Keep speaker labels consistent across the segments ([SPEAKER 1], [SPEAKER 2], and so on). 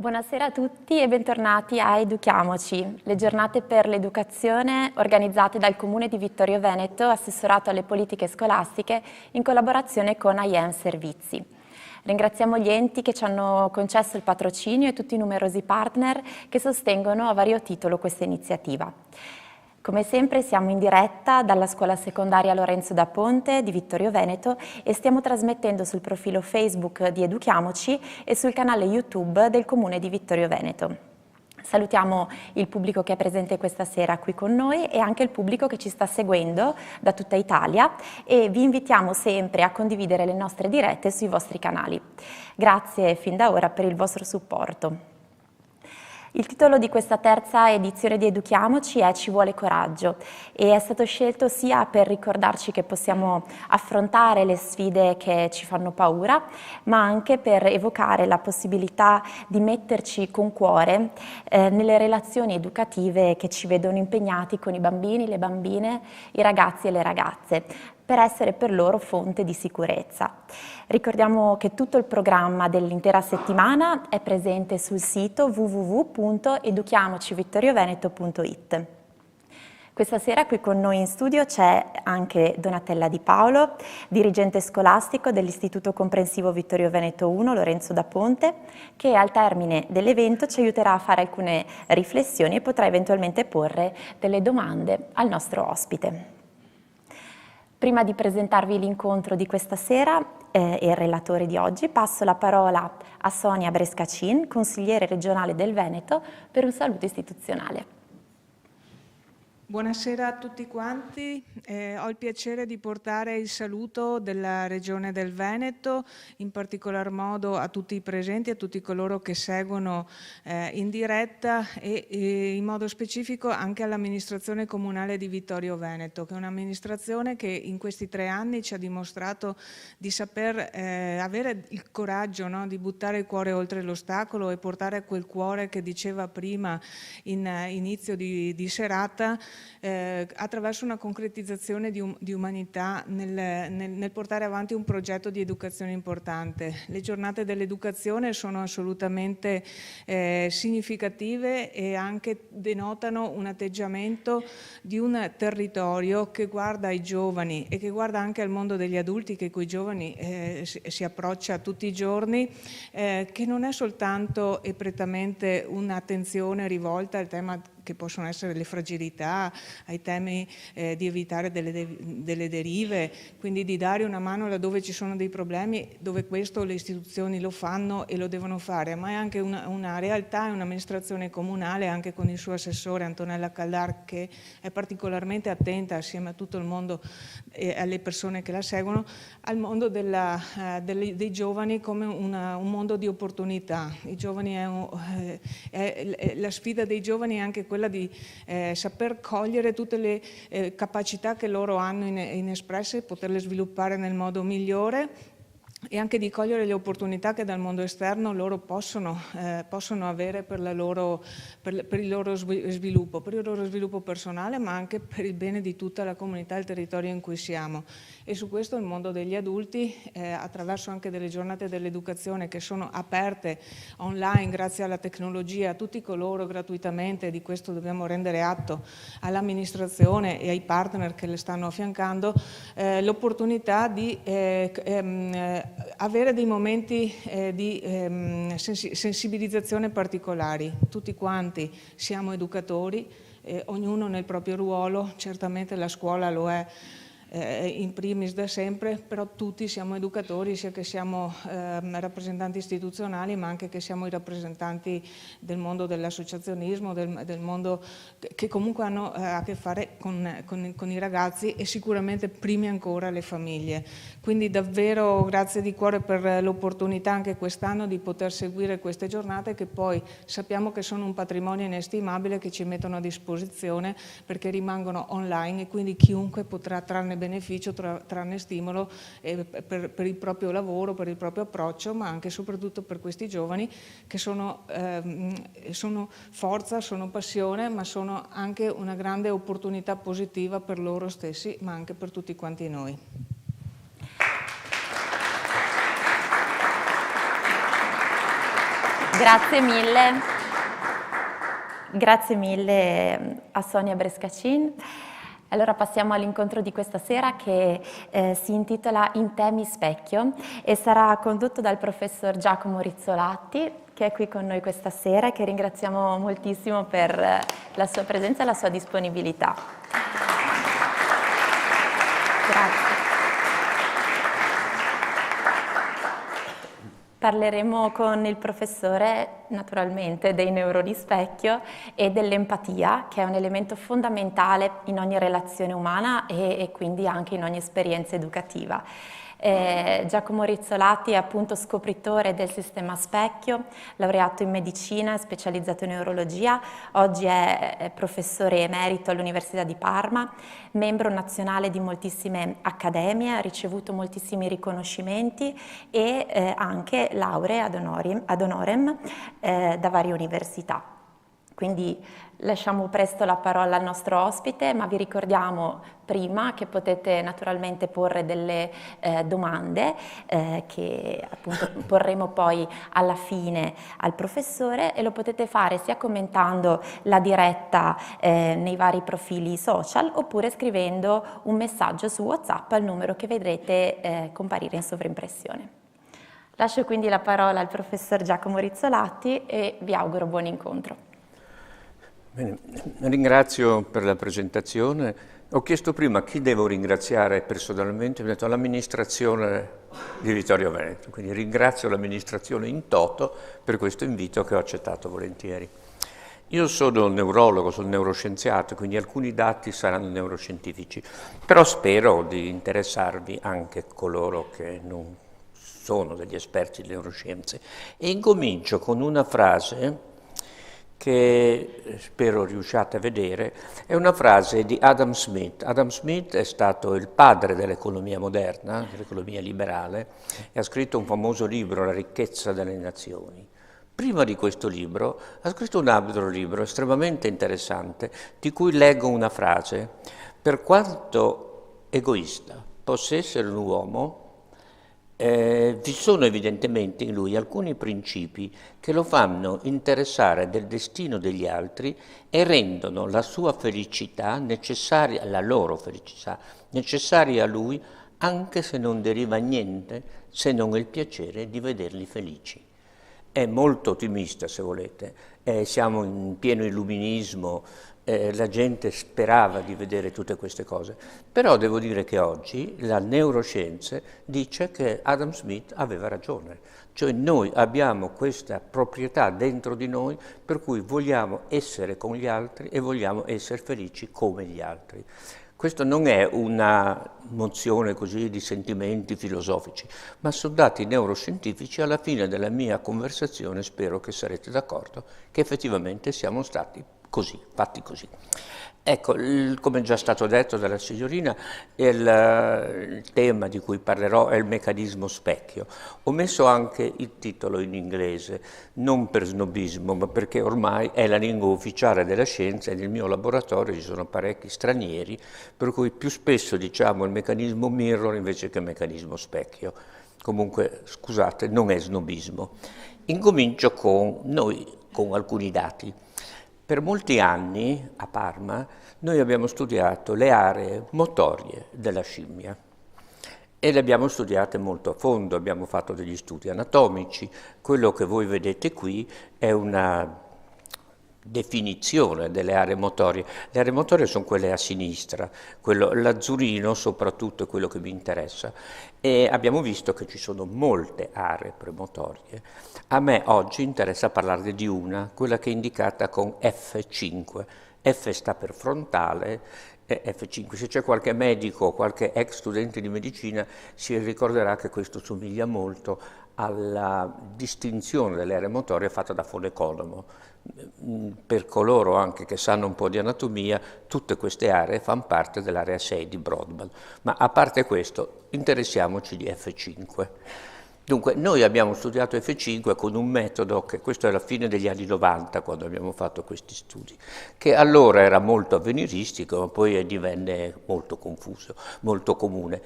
[SPEAKER 1] Buonasera a tutti e bentornati a Educhiamoci, le giornate per l'educazione organizzate dal Comune di Vittorio Veneto, assessorato alle politiche scolastiche, in collaborazione con IEM Servizi. Ringraziamo gli enti che ci hanno concesso il patrocinio e tutti i numerosi partner che sostengono a vario titolo questa iniziativa. Come sempre siamo in diretta dalla scuola secondaria Lorenzo da Ponte di Vittorio Veneto e stiamo trasmettendo sul profilo Facebook di Educhiamoci e sul canale YouTube del Comune di Vittorio Veneto. Salutiamo il pubblico che è presente questa sera qui con noi e anche il pubblico che ci sta seguendo da tutta Italia e vi invitiamo sempre a condividere le nostre dirette sui vostri canali. Grazie fin da ora per il vostro supporto. Il titolo di questa terza edizione di Educhiamoci è Ci vuole coraggio e è stato scelto sia per ricordarci che possiamo affrontare le sfide che ci fanno paura, ma anche per evocare la possibilità di metterci con cuore nelle relazioni educative che ci vedono impegnati con i bambini, le bambine, i ragazzi e le ragazze, per essere per loro fonte di sicurezza. Ricordiamo che tutto il programma dell'intera settimana è presente sul sito www.educhiamocivittorioveneto.it. Questa sera qui con noi in studio c'è anche Donatella Di Paolo, dirigente scolastico dell'Istituto Comprensivo Vittorio Veneto 1 Lorenzo da Ponte, che al termine dell'evento ci aiuterà a fare alcune riflessioni e potrà eventualmente porre delle domande al nostro ospite. Prima di presentarvi l'incontro di questa sera e il relatore di oggi, passo la parola a Sonia Brescacin, consigliere regionale del Veneto, per un saluto istituzionale.
[SPEAKER 2] Buonasera a tutti quanti, ho il piacere di portare il saluto della Regione del Veneto, in particolar modo a tutti i presenti, a tutti coloro che seguono in diretta e in modo specifico anche all'amministrazione comunale di Vittorio Veneto, che è un'amministrazione che in questi 3 anni ci ha dimostrato di saper avere il coraggio, no, di buttare il cuore oltre l'ostacolo e portare quel cuore che diceva prima in inizio di serata, attraverso una concretizzazione di umanità nel portare avanti un progetto di educazione importante. Le giornate dell'educazione sono assolutamente significative e anche denotano un atteggiamento di un territorio che guarda ai giovani e che guarda anche al mondo degli adulti, che coi giovani si approccia tutti i giorni, che non è soltanto e prettamente un'attenzione rivolta al tema che possono essere le fragilità, ai temi di evitare delle derive, quindi di dare una mano laddove ci sono dei problemi, dove questo le istituzioni lo fanno e lo devono fare, ma è anche una realtà e un'amministrazione comunale, anche con il suo assessore Antonella Caldar, che è particolarmente attenta assieme a tutto il mondo e alle persone che la seguono, al mondo dei giovani come un mondo di opportunità. I giovani la sfida dei giovani è anche quella di saper cogliere tutte le capacità che loro hanno inespresse e poterle sviluppare nel modo migliore, e anche di cogliere le opportunità che dal mondo esterno loro possono avere per il loro sviluppo personale, ma anche per il bene di tutta la comunità e il territorio in cui siamo. E su questo il mondo degli adulti, attraverso anche delle giornate dell'educazione che sono aperte online grazie alla tecnologia a tutti coloro gratuitamente, di questo dobbiamo rendere atto all'amministrazione e ai partner che le stanno affiancando, l'opportunità di avere dei momenti di sensibilizzazione particolari. Tutti quanti siamo educatori, ognuno nel proprio ruolo, certamente la scuola lo è in primis da sempre, però tutti siamo educatori, sia che siamo rappresentanti istituzionali, ma anche che siamo i rappresentanti del mondo dell'associazionismo, del mondo che comunque hanno a che fare con i ragazzi e sicuramente primi ancora le famiglie. Quindi davvero grazie di cuore per l'opportunità anche quest'anno di poter seguire queste giornate, che poi sappiamo che sono un patrimonio inestimabile che ci mettono a disposizione, perché rimangono online e quindi chiunque potrà trarne beneficio, trarne stimolo per il proprio lavoro, per il proprio approccio, ma anche e soprattutto per questi giovani che sono forza, sono passione, ma sono anche una grande opportunità positiva per loro stessi, ma anche per tutti quanti noi.
[SPEAKER 1] Grazie mille a Sonia Brescacin. Allora passiamo all'incontro di questa sera che si intitola In te mi specchio e sarà condotto dal professor Giacomo Rizzolatti, che è qui con noi questa sera e che ringraziamo moltissimo per la sua presenza e la sua disponibilità. Grazie. Parleremo con il professore naturalmente dei neuroni specchio e dell'empatia, che è un elemento fondamentale in ogni relazione umana e quindi anche in ogni esperienza educativa. Giacomo Rizzolatti è appunto scopritore del sistema specchio, laureato in medicina e specializzato in neurologia, oggi è professore emerito all'Università di Parma, membro nazionale di moltissime accademie, ha ricevuto moltissimi riconoscimenti e anche lauree ad honorem da varie università. Quindi lasciamo presto la parola al nostro ospite, ma vi ricordiamo prima che potete naturalmente porre delle domande che appunto porremo poi alla fine al professore e lo potete fare sia commentando la diretta nei vari profili social oppure scrivendo un messaggio su WhatsApp al numero che vedrete comparire in sovraimpressione. Lascio quindi la parola al professor Giacomo Rizzolatti e vi auguro buon incontro.
[SPEAKER 3] Bene, ringrazio per la presentazione. Ho chiesto prima chi devo ringraziare personalmente, ho detto l'amministrazione di Vittorio Veneto, quindi ringrazio l'amministrazione in toto per questo invito che ho accettato volentieri. Io sono neurologo, sono neuroscienziato, quindi alcuni dati saranno neuroscientifici, però spero di interessarvi anche coloro che non sono degli esperti di neuroscienze. E incomincio con una frase che spero riusciate a vedere, è una frase di Adam Smith. Adam Smith è stato il padre dell'economia moderna, dell'economia liberale, e ha scritto un famoso libro, La ricchezza delle nazioni. Prima di questo libro ha scritto un altro libro estremamente interessante, di cui leggo una frase. Per quanto egoista possa essere un uomo, vi sono evidentemente in lui alcuni principi che lo fanno interessare del destino degli altri e rendono la sua felicità necessaria, la loro felicità necessaria a lui, anche se non deriva niente se non il piacere di vederli felici. È molto ottimista, se volete, siamo in pieno illuminismo, la gente sperava di vedere tutte queste cose, però devo dire che oggi la neuroscienza dice che Adam Smith aveva ragione, cioè noi abbiamo questa proprietà dentro di noi per cui vogliamo essere con gli altri e vogliamo essere felici come gli altri. Questo non è una mozione così di sentimenti filosofici, ma sono dati neuroscientifici. Alla fine della mia conversazione spero che sarete d'accordo che effettivamente siamo stati così, fatti così. Ecco, come già stato detto dalla signorina, il tema di cui parlerò è il meccanismo specchio. Ho messo anche il titolo in inglese, non per snobismo, ma perché ormai è la lingua ufficiale della scienza e nel mio laboratorio ci sono parecchi stranieri, per cui più spesso diciamo il meccanismo mirror invece che il meccanismo specchio. Comunque, scusate, non è snobismo. Incomincio con alcuni dati. Per molti anni a Parma noi abbiamo studiato le aree motorie della scimmia e le abbiamo studiate molto a fondo, abbiamo fatto degli studi anatomici. Quello che voi vedete qui è una definizione delle aree motorie. Le aree motorie sono quelle a sinistra, l'azzurrino soprattutto è quello che mi interessa e abbiamo visto che ci sono molte aree premotorie. A me oggi interessa parlarvi di una, quella che è indicata con F5. F sta per frontale e F5. Se c'è qualche medico o qualche ex studente di medicina si ricorderà che questo somiglia molto alla distinzione delle aree motorie fatta da von Economo. Per coloro anche che sanno un po' di anatomia, tutte queste aree fanno parte dell'area 6 di Brodmann. Ma a parte questo, interessiamoci di F5. Dunque, noi abbiamo studiato F5 con un metodo che, questo è la fine degli anni 90 quando abbiamo fatto questi studi, che allora era molto avveniristico, ma poi divenne molto confuso, molto comune.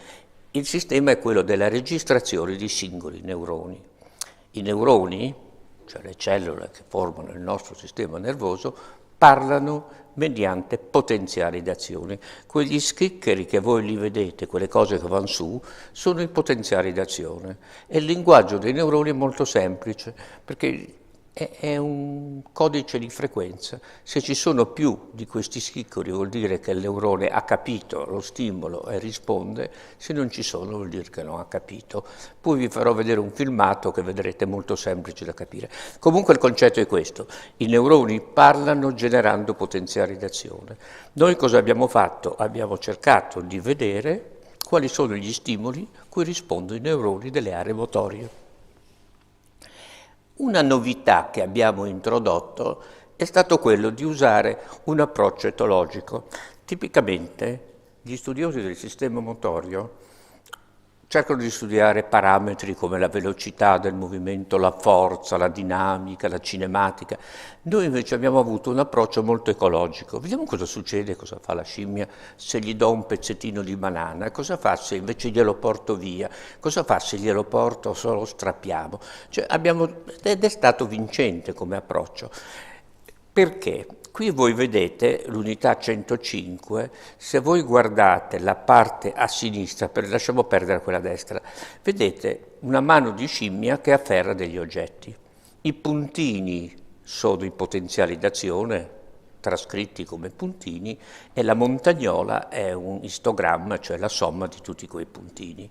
[SPEAKER 3] Il sistema è quello della registrazione di singoli neuroni. I neuroni, cioè le cellule che formano il nostro sistema nervoso, parlano mediante potenziali d'azione. Quegli schiccheri che voi li vedete, quelle cose che vanno su, sono i potenziali d'azione. E il linguaggio dei neuroni è molto semplice, perché è un codice di frequenza. Se ci sono più di questi schiccheri vuol dire che il neurone ha capito lo stimolo e risponde, se non ci sono vuol dire che non ha capito. Poi vi farò vedere un filmato che vedrete molto semplice da capire. Comunque il concetto è questo: i neuroni parlano generando potenziali d'azione. Noi cosa abbiamo fatto? Abbiamo cercato di vedere quali sono gli stimoli cui rispondono i neuroni delle aree motorie. Una novità che abbiamo introdotto è stato quello di usare un approccio etologico. Tipicamente gli studiosi del sistema motorio cercano di studiare parametri come la velocità del movimento, la forza, la dinamica, la cinematica. Noi invece abbiamo avuto un approccio molto ecologico. Vediamo cosa succede, cosa fa la scimmia se gli do un pezzettino di banana, cosa fa se invece glielo porto via, cosa fa se glielo porto o solo strappiamo. Ed è stato vincente come approccio. Perché? Qui voi vedete l'unità 105, se voi guardate la parte a sinistra, lasciamo perdere quella a destra, vedete una mano di scimmia che afferra degli oggetti. I puntini sono i potenziali d'azione, trascritti come puntini, e la montagnola è un istogramma, cioè la somma di tutti quei puntini.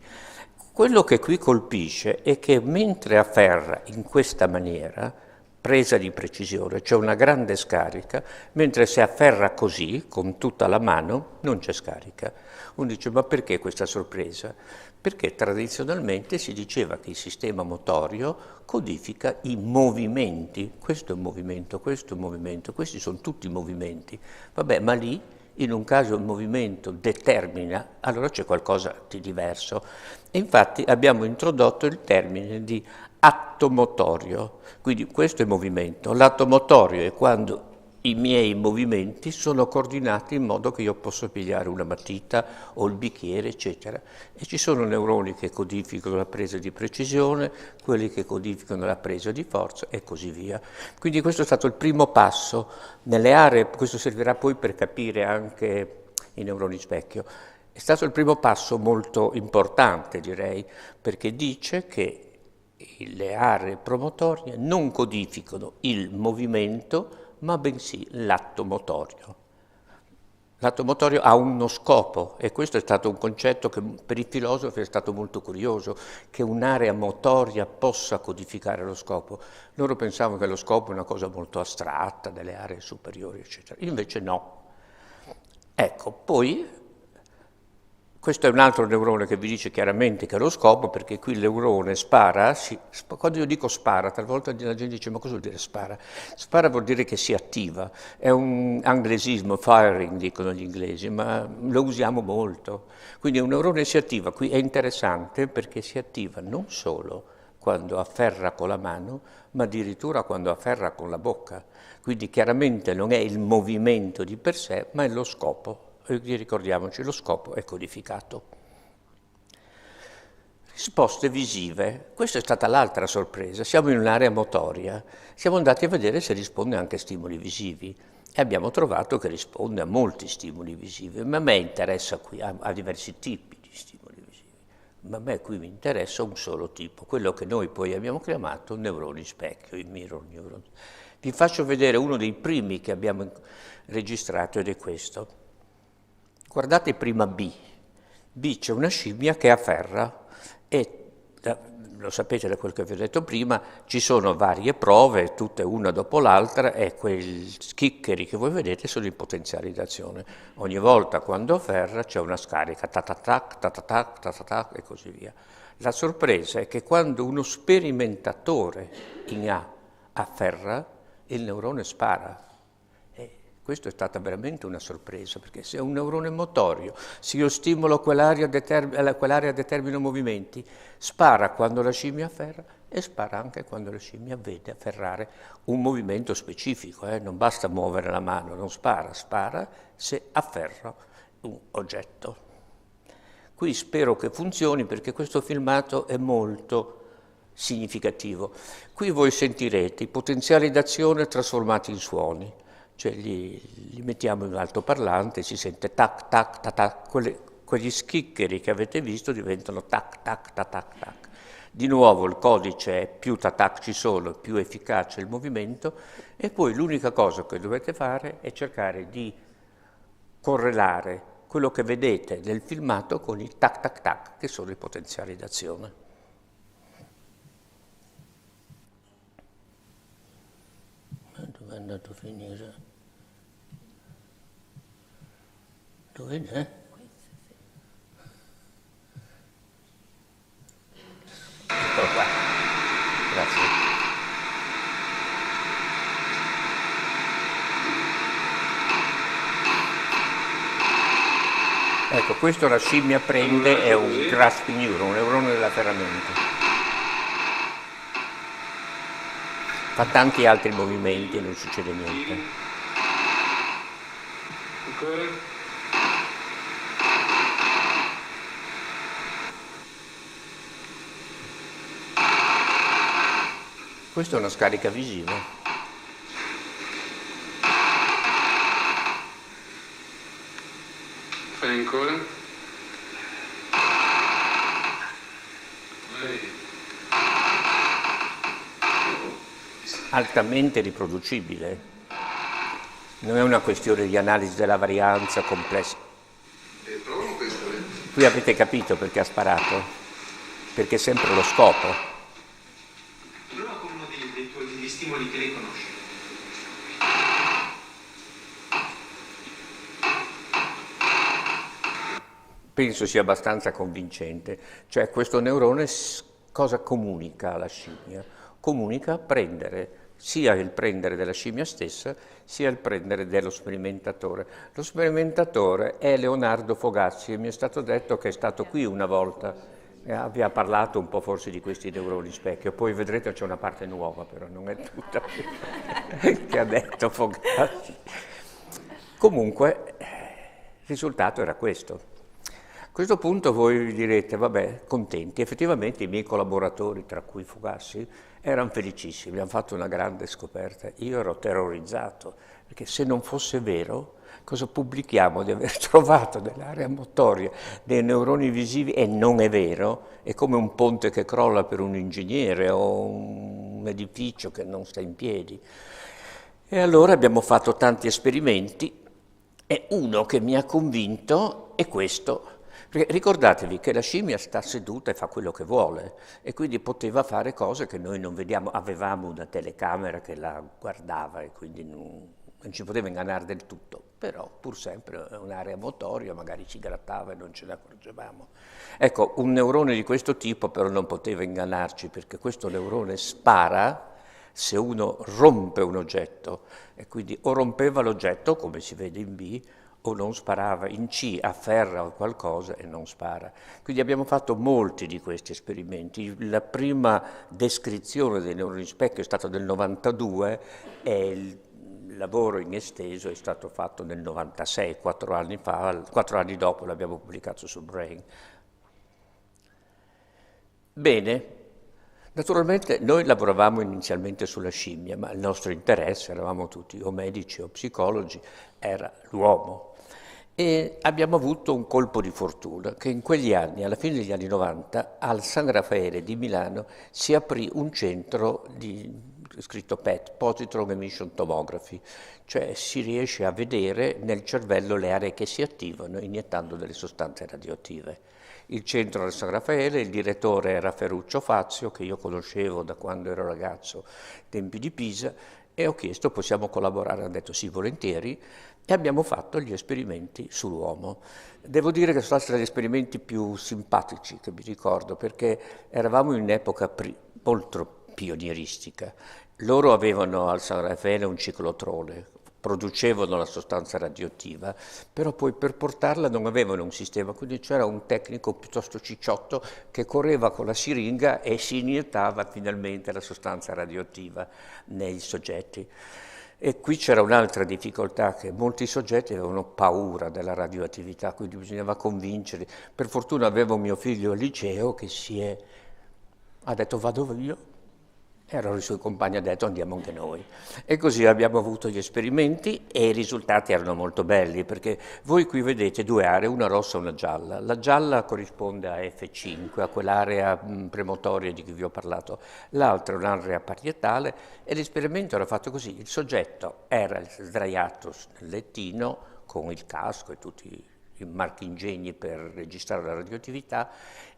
[SPEAKER 3] Quello che qui colpisce è che mentre afferra in questa maniera, presa di precisione, c'è una grande scarica, mentre se afferra così, con tutta la mano, non c'è scarica. Uno dice, ma perché questa sorpresa? Perché tradizionalmente si diceva che il sistema motorio codifica i movimenti. Questo è un movimento, questo è un movimento, questi sono tutti movimenti. Vabbè, ma lì, in un caso il movimento determina, allora c'è qualcosa di diverso. E infatti abbiamo introdotto il termine di atto motorio, quindi questo è movimento. L'atto motorio è quando i miei movimenti sono coordinati in modo che io possa pigliare una matita o il bicchiere, eccetera. E ci sono neuroni che codificano la presa di precisione, quelli che codificano la presa di forza e così via. Quindi questo è stato il primo passo nelle aree, questo servirà poi per capire anche i neuroni specchio. È stato il primo passo molto importante, direi, perché dice che le aree promotorie non codificano il movimento, ma bensì l'atto motorio. L'atto motorio ha uno scopo, e questo è stato un concetto che per i filosofi è stato molto curioso, che un'area motoria possa codificare lo scopo. Loro pensavano che lo scopo è una cosa molto astratta, delle aree superiori, eccetera. Invece no. Ecco, poi questo è un altro neurone che vi dice chiaramente che è lo scopo, perché qui il neurone spara, quando io dico spara, talvolta la gente dice ma cosa vuol dire spara? Spara vuol dire che si attiva, è un anglesismo, firing dicono gli inglesi, ma lo usiamo molto. Quindi un neurone si attiva, qui è interessante perché si attiva non solo quando afferra con la mano, ma addirittura quando afferra con la bocca. Quindi chiaramente non è il movimento di per sé, ma è lo scopo. Ricordiamoci, lo scopo è codificato. Risposte visive. Questa è stata l'altra sorpresa. Siamo in un'area motoria. Siamo andati a vedere se risponde anche a stimoli visivi e abbiamo trovato che risponde a molti stimoli visivi. Ma a me interessa qui, a diversi tipi di stimoli visivi. Ma a me qui mi interessa un solo tipo, quello che noi poi abbiamo chiamato neuroni specchio, i mirror neurons. Vi faccio vedere uno dei primi che abbiamo registrato ed è questo. Guardate prima B. B c'è una scimmia che afferra e, lo sapete da quel che vi ho detto prima, ci sono varie prove, tutte una dopo l'altra, e quei schiccheri che voi vedete sono i potenziali d'azione. Ogni volta quando afferra c'è una scarica, ta-ta-tac, ta-ta-tac, ta-ta-tac e così via. La sorpresa è che quando uno sperimentatore in A afferra, il neurone spara. Questa è stata veramente una sorpresa, perché se è un neurone motorio, se io stimolo quell'area determina movimenti, spara quando la scimmia afferra e spara anche quando la scimmia vede afferrare un movimento specifico, non basta muovere la mano, non spara, spara se afferra un oggetto. Qui spero che funzioni perché questo filmato è molto significativo. Qui voi sentirete i potenziali d'azione trasformati in suoni, cioè li mettiamo in altoparlante, si sente tac, tac, tac, tac, quegli schiccheri che avete visto diventano tac, tac, tac, tac, tac. Di nuovo il codice è più tac ci sono, più efficace il movimento, e poi l'unica cosa che dovete fare è cercare di correlare quello che vedete nel filmato con i tac tac tac, che sono i potenziali d'azione. Dove è andato a finire? Dove è? Eccolo qua. Grazie. Ecco, questo la scimmia prende, è un grasping neuron, un neurone dell'afferramento. Fa tanti altri movimenti e non succede niente.
[SPEAKER 4] Ancora?
[SPEAKER 3] Questa è una scarica visiva.
[SPEAKER 4] Fai ancora?
[SPEAKER 3] Altamente riproducibile. Non è una questione di analisi della varianza complessa.
[SPEAKER 4] Provo questo,
[SPEAKER 3] Qui avete capito perché ha sparato? Perché è sempre lo scopo.
[SPEAKER 4] Prova con uno degli stimoli che lei conosce.
[SPEAKER 3] Penso sia abbastanza convincente. Cioè questo neurone cosa comunica alla scimmia? Comunica prendere, sia il prendere della scimmia stessa, sia il prendere dello sperimentatore. Lo sperimentatore è Leonardo Fogazzi e mi è stato detto che è stato qui una volta, vi ha parlato un po' forse di questi neuroni specchio, poi vedrete che c'è una parte nuova, però non è tutta che ha detto Fogazzi. Comunque, il risultato era questo. A questo punto voi vi direte, vabbè, contenti. Effettivamente i miei collaboratori, tra cui Fogassi, erano felicissimi, hanno fatto una grande scoperta. Io ero terrorizzato, perché se non fosse vero, cosa pubblichiamo di aver trovato nell'area motoria dei neuroni visivi e non è vero? È come un ponte che crolla per un ingegnere o un edificio che non sta in piedi. E allora abbiamo fatto tanti esperimenti e uno che mi ha convinto è questo. Perché ricordatevi che la scimmia sta seduta e fa quello che vuole e quindi poteva fare cose che noi non vediamo. Avevamo una telecamera che la guardava e quindi non ci poteva ingannare del tutto, però pur sempre è un'area motoria, magari ci grattava e non ce ne accorgevamo. Ecco, un neurone di questo tipo però non poteva ingannarci perché questo neurone spara se uno rompe un oggetto e quindi o rompeva l'oggetto, come si vede in B, o non sparava, in C afferra qualcosa e non spara. Quindi abbiamo fatto molti di questi esperimenti. La prima descrizione dei neuroni specchio è stata nel 92 e il lavoro in esteso è stato fatto nel 96, 4 anni fa, 4 anni dopo l'abbiamo pubblicato su Brain. Bene, naturalmente noi lavoravamo inizialmente sulla scimmia, ma il nostro interesse, eravamo tutti o medici o psicologi, era l'uomo. E abbiamo avuto un colpo di fortuna che in quegli anni, alla fine degli anni 90, al San Raffaele di Milano si aprì un centro scritto PET, Positron Emission Tomography, cioè si riesce a vedere nel cervello le aree che si attivano iniettando delle sostanze radioattive. Il centro del San Raffaele, il direttore era Ferruccio Fazio, che io conoscevo da quando ero ragazzo, tempi di Pisa, e ho chiesto, possiamo collaborare? Hanno detto sì, volentieri, e abbiamo fatto gli esperimenti sull'uomo. Devo dire che sono stati gli esperimenti più simpatici che mi ricordo, perché eravamo in un'epoca molto pionieristica. Loro avevano al San Raffaele un ciclotrone, producevano la sostanza radioattiva, però poi per portarla non avevano un sistema, quindi c'era un tecnico piuttosto cicciotto che correva con la siringa e si iniettava finalmente la sostanza radioattiva nei soggetti. E qui c'era un'altra difficoltà, che molti soggetti avevano paura della radioattività, quindi bisognava convincerli. Per fortuna avevo mio figlio al liceo che si è Ha detto vado io. E allora i suoi compagni hanno detto andiamo anche noi. E così abbiamo avuto gli esperimenti e i risultati erano molto belli, perché voi qui vedete due aree, una rossa e una gialla. La gialla corrisponde a F5, a quell'area premotoria di cui vi ho parlato. L'altra è un'area parietale e l'esperimento era fatto così. Il soggetto era sdraiato nel lettino con il casco e tutti i marchingegni per registrare la radioattività,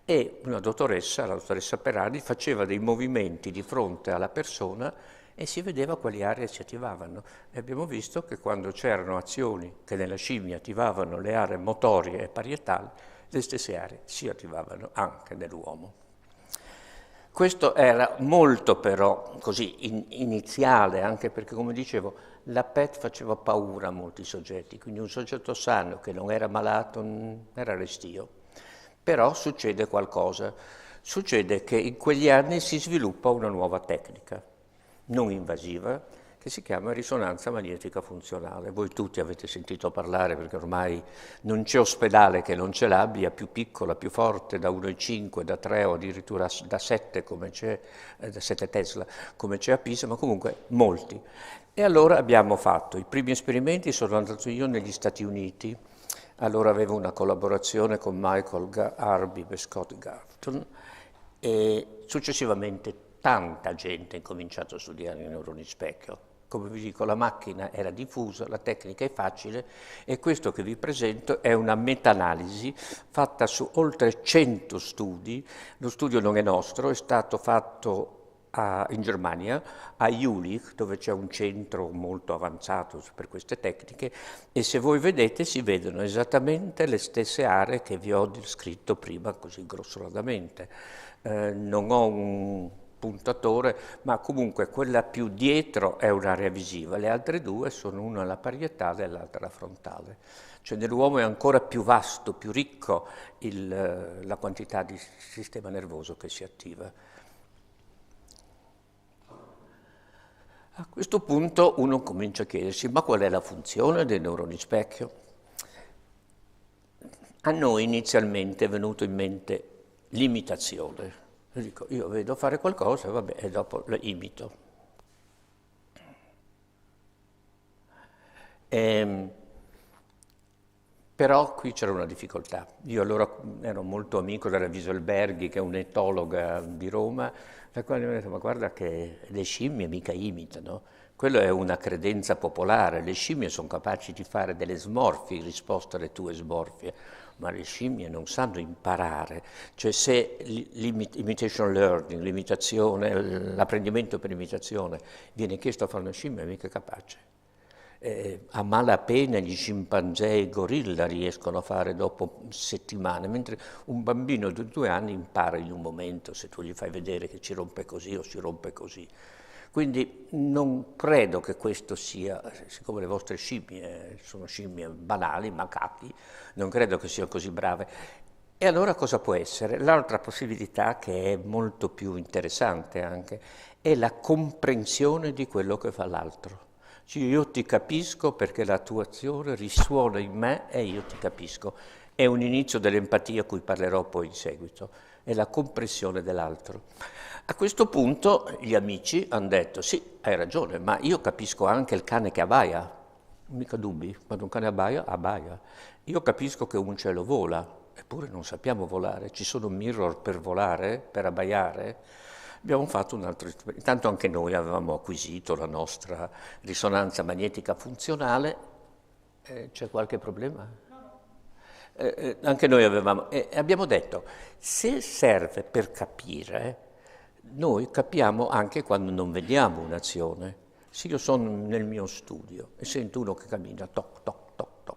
[SPEAKER 3] e una dottoressa, la dottoressa Perani, faceva dei movimenti di fronte alla persona e si vedeva quali aree si attivavano. E abbiamo visto che quando c'erano azioni che nella scimmia attivavano le aree motorie e parietali, le stesse aree si attivavano anche nell'uomo. Questo era molto però così iniziale, anche perché, come dicevo, la PET faceva paura a molti soggetti, quindi un soggetto sano che non era malato era restio. Però succede qualcosa, succede che in quegli anni si sviluppa una nuova tecnica, non invasiva, che si chiama risonanza magnetica funzionale. Voi tutti avete sentito parlare, perché ormai non c'è ospedale che non ce l'abbia, più piccola, più forte, da 1,5, da 3 o addirittura da 7, come c'è, da 7 Tesla, come c'è a Pisa, ma comunque molti. E allora abbiamo fatto, i primi esperimenti sono andato io negli Stati Uniti. Allora avevo una collaborazione con Michael Harvey e Scott Garton e successivamente tanta gente ha cominciato a studiare i neuroni specchio. Come vi dico, la macchina era diffusa, la tecnica è facile e questo che vi presento è una meta-analisi fatta su oltre 100 studi. Lo studio non è nostro, è stato fatto in Germania, a Jülich, dove c'è un centro molto avanzato per queste tecniche, e se voi vedete si vedono esattamente le stesse aree che vi ho descritto prima, così grossoladamente. Non ho un puntatore, ma comunque quella più dietro è un'area visiva, le altre due sono una la parietale e l'altra la frontale. Cioè nell'uomo è ancora più vasto, più ricco la quantità di sistema nervoso che si attiva. A questo punto uno comincia a chiedersi, ma qual è la funzione dei neuroni specchio? A noi inizialmente è venuto in mente l'imitazione. Io dico, io vedo fare qualcosa, vabbè, e dopo lo imito. Però qui c'era una difficoltà. Io allora ero molto amico della Wieselberghi, che è un'etologa di Roma, la quale mi ha detto, ma guarda che le scimmie mica imitano. Quello è una credenza popolare, le scimmie sono capaci di fare delle smorfie in risposta alle tue smorfie, ma le scimmie non sanno imparare. Cioè se l'imitation learning, l'imitazione, l'apprendimento per imitazione viene chiesto a fare una scimmia, è mica capace. A malapena gli scimpanzé e i gorilla riescono a fare dopo settimane, mentre un bambino di 2 anni impara in un momento, se tu gli fai vedere che ci rompe così o si rompe così. Quindi non credo che questo sia, siccome le vostre scimmie sono scimmie banali, macachi, non credo che siano così brave. E allora cosa può essere? L'altra possibilità, che è molto più interessante anche, è la comprensione di quello che fa l'altro. Cioè io ti capisco perché la tua azione risuona in me e io ti capisco. È un inizio dell'empatia a cui parlerò poi in seguito, è la comprensione dell'altro. A questo punto gli amici hanno detto, sì, hai ragione, ma io capisco anche il cane che abbaia. Mica dubbi, quando un cane abbaia, abbaia. Io capisco che un uccello vola, eppure non sappiamo volare. Ci sono mirror per volare, per abbaiare. Abbiamo fatto un altro esperimento. Intanto anche noi avevamo acquisito la nostra risonanza magnetica funzionale. C'è qualche problema? Anche noi avevamo. Abbiamo detto, se serve per capire, noi capiamo anche quando non vediamo un'azione. Se io sono nel mio studio e sento uno che cammina, toc, toc, toc, toc,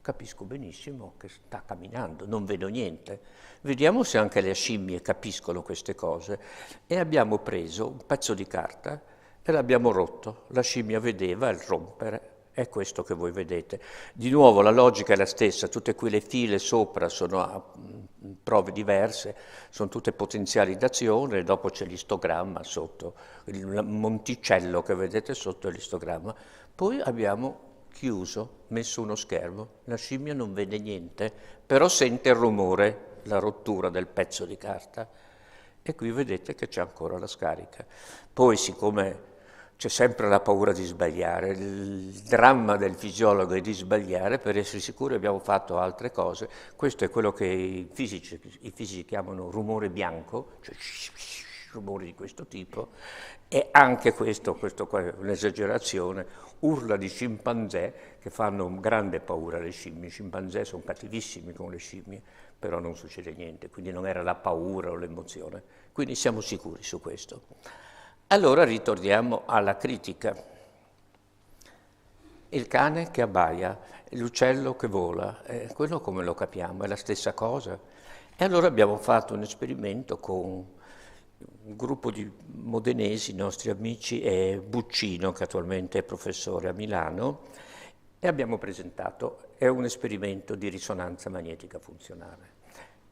[SPEAKER 3] capisco benissimo che sta camminando, non vedo niente. Vediamo se anche le scimmie capiscono queste cose. E abbiamo preso un pezzo di carta e l'abbiamo rotto. La scimmia vedeva il rompere. È questo che voi vedete. Di nuovo la logica è la stessa, tutte quelle file sopra sono a prove diverse, sono tutte potenziali d'azione, e dopo c'è l'istogramma sotto, il monticello che vedete sotto è l'istogramma. Poi abbiamo chiuso, messo uno schermo, la scimmia non vede niente, però sente il rumore, la rottura del pezzo di carta. E qui vedete che c'è ancora la scarica. Poi, siccome c'è sempre la paura di sbagliare, il dramma del fisiologo è di sbagliare, per essere sicuri abbiamo fatto altre cose. Questo è quello che i fisici chiamano rumore bianco, cioè rumori di questo tipo, e anche questo qua è un'esagerazione, urla di scimpanzé che fanno grande paura alle scimmie. I scimpanzé sono cattivissimi con le scimmie, però non succede niente, quindi non era la paura o l'emozione. Quindi siamo sicuri su questo. Allora ritorniamo alla critica. Il cane che abbaia, l'uccello che vola, quello come lo capiamo? È la stessa cosa. E allora abbiamo fatto un esperimento con un gruppo di modenesi, nostri amici, e Buccino, che attualmente è professore a Milano, e abbiamo presentato, è un esperimento di risonanza magnetica funzionale.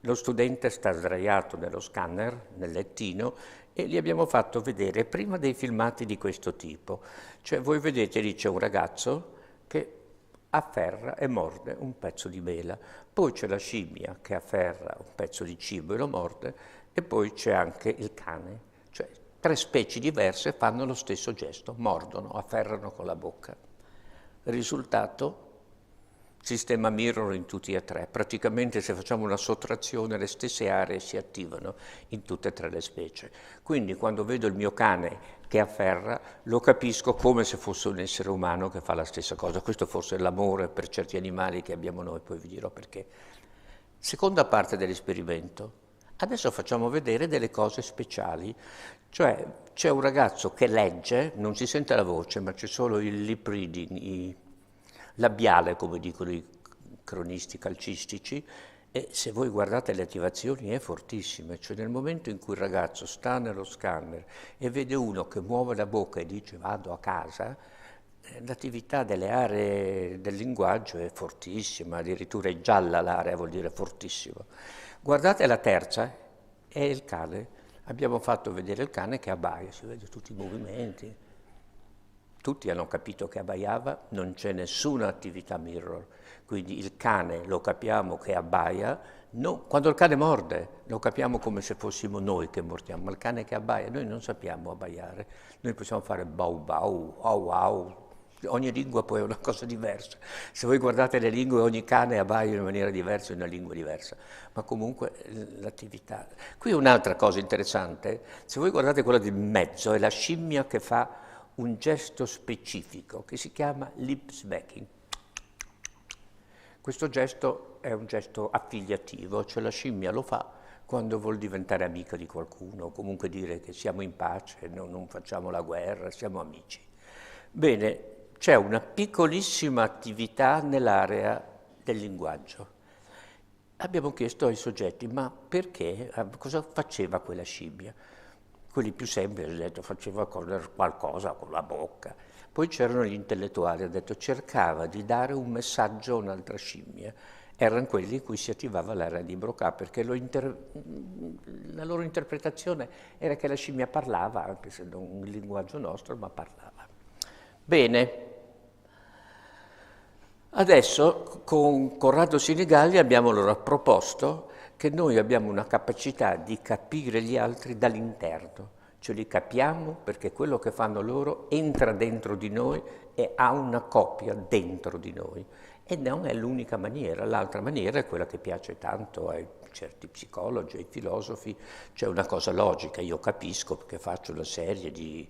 [SPEAKER 3] Lo studente sta sdraiato nello scanner, nel lettino, e gli abbiamo fatto vedere prima dei filmati di questo tipo. Cioè voi vedete lì c'è un ragazzo che afferra e morde un pezzo di mela, poi c'è la scimmia che afferra un pezzo di cibo e lo morde, e poi c'è anche il cane. Cioè 3 specie diverse fanno lo stesso gesto, mordono, afferrano con la bocca. Risultato? Sistema mirror in tutti e 3. Praticamente se facciamo una sottrazione le stesse aree si attivano in tutte e 3 le specie. Quindi quando vedo il mio cane che afferra lo capisco come se fosse un essere umano che fa la stessa cosa. Questo forse è l'amore per certi animali che abbiamo noi, poi vi dirò perché. Seconda parte dell'esperimento. Adesso facciamo vedere delle cose speciali. Cioè c'è un ragazzo che legge, non si sente la voce ma c'è solo il lip reading, labiale, come dicono i cronisti calcistici, e se voi guardate le attivazioni è fortissima, cioè nel momento in cui il ragazzo sta nello scanner e vede uno che muove la bocca e dice vado a casa, l'attività delle aree del linguaggio è fortissima, addirittura è gialla l'area, vuol dire fortissimo. Guardate la terza, è il cane, abbiamo fatto vedere il cane che abbaia, si vede tutti i movimenti. Tutti hanno capito che abbaiava, non c'è nessuna attività mirror, quindi il cane lo capiamo che abbaia, quando il cane morde lo capiamo come se fossimo noi che mordiamo, ma il cane che abbaia, noi non sappiamo abbaiare, noi possiamo fare bau bau, au au, ogni lingua poi è una cosa diversa, se voi guardate le lingue ogni cane abbaia in maniera diversa, in una lingua diversa, ma comunque l'attività. Qui un'altra cosa interessante, se voi guardate quella di mezzo, è la scimmia che fa un gesto specifico che si chiama lip smacking. Questo gesto è un gesto affiliativo, cioè la scimmia lo fa quando vuol diventare amica di qualcuno, o comunque dire che siamo in pace, non facciamo la guerra, siamo amici. Bene, c'è una piccolissima attività nell'area del linguaggio. Abbiamo chiesto ai soggetti, ma perché? Cosa faceva quella scimmia? Quelli più semplici hanno detto faceva qualcosa con la bocca. Poi c'erano gli intellettuali, hanno detto cercava di dare un messaggio a un'altra scimmia. Erano quelli in cui si attivava l'area di Broca, perché la loro interpretazione era che la scimmia parlava, anche se non il linguaggio nostro, ma parlava. Bene. Adesso con Corrado Sinigalli abbiamo loro proposto che noi abbiamo una capacità di capire gli altri dall'interno, cioè li capiamo perché quello che fanno loro entra dentro di noi e ha una copia dentro di noi. E non è l'unica maniera, l'altra maniera è quella che piace tanto ai certi psicologi, ai filosofi, cioè una cosa logica, io capisco perché faccio una serie di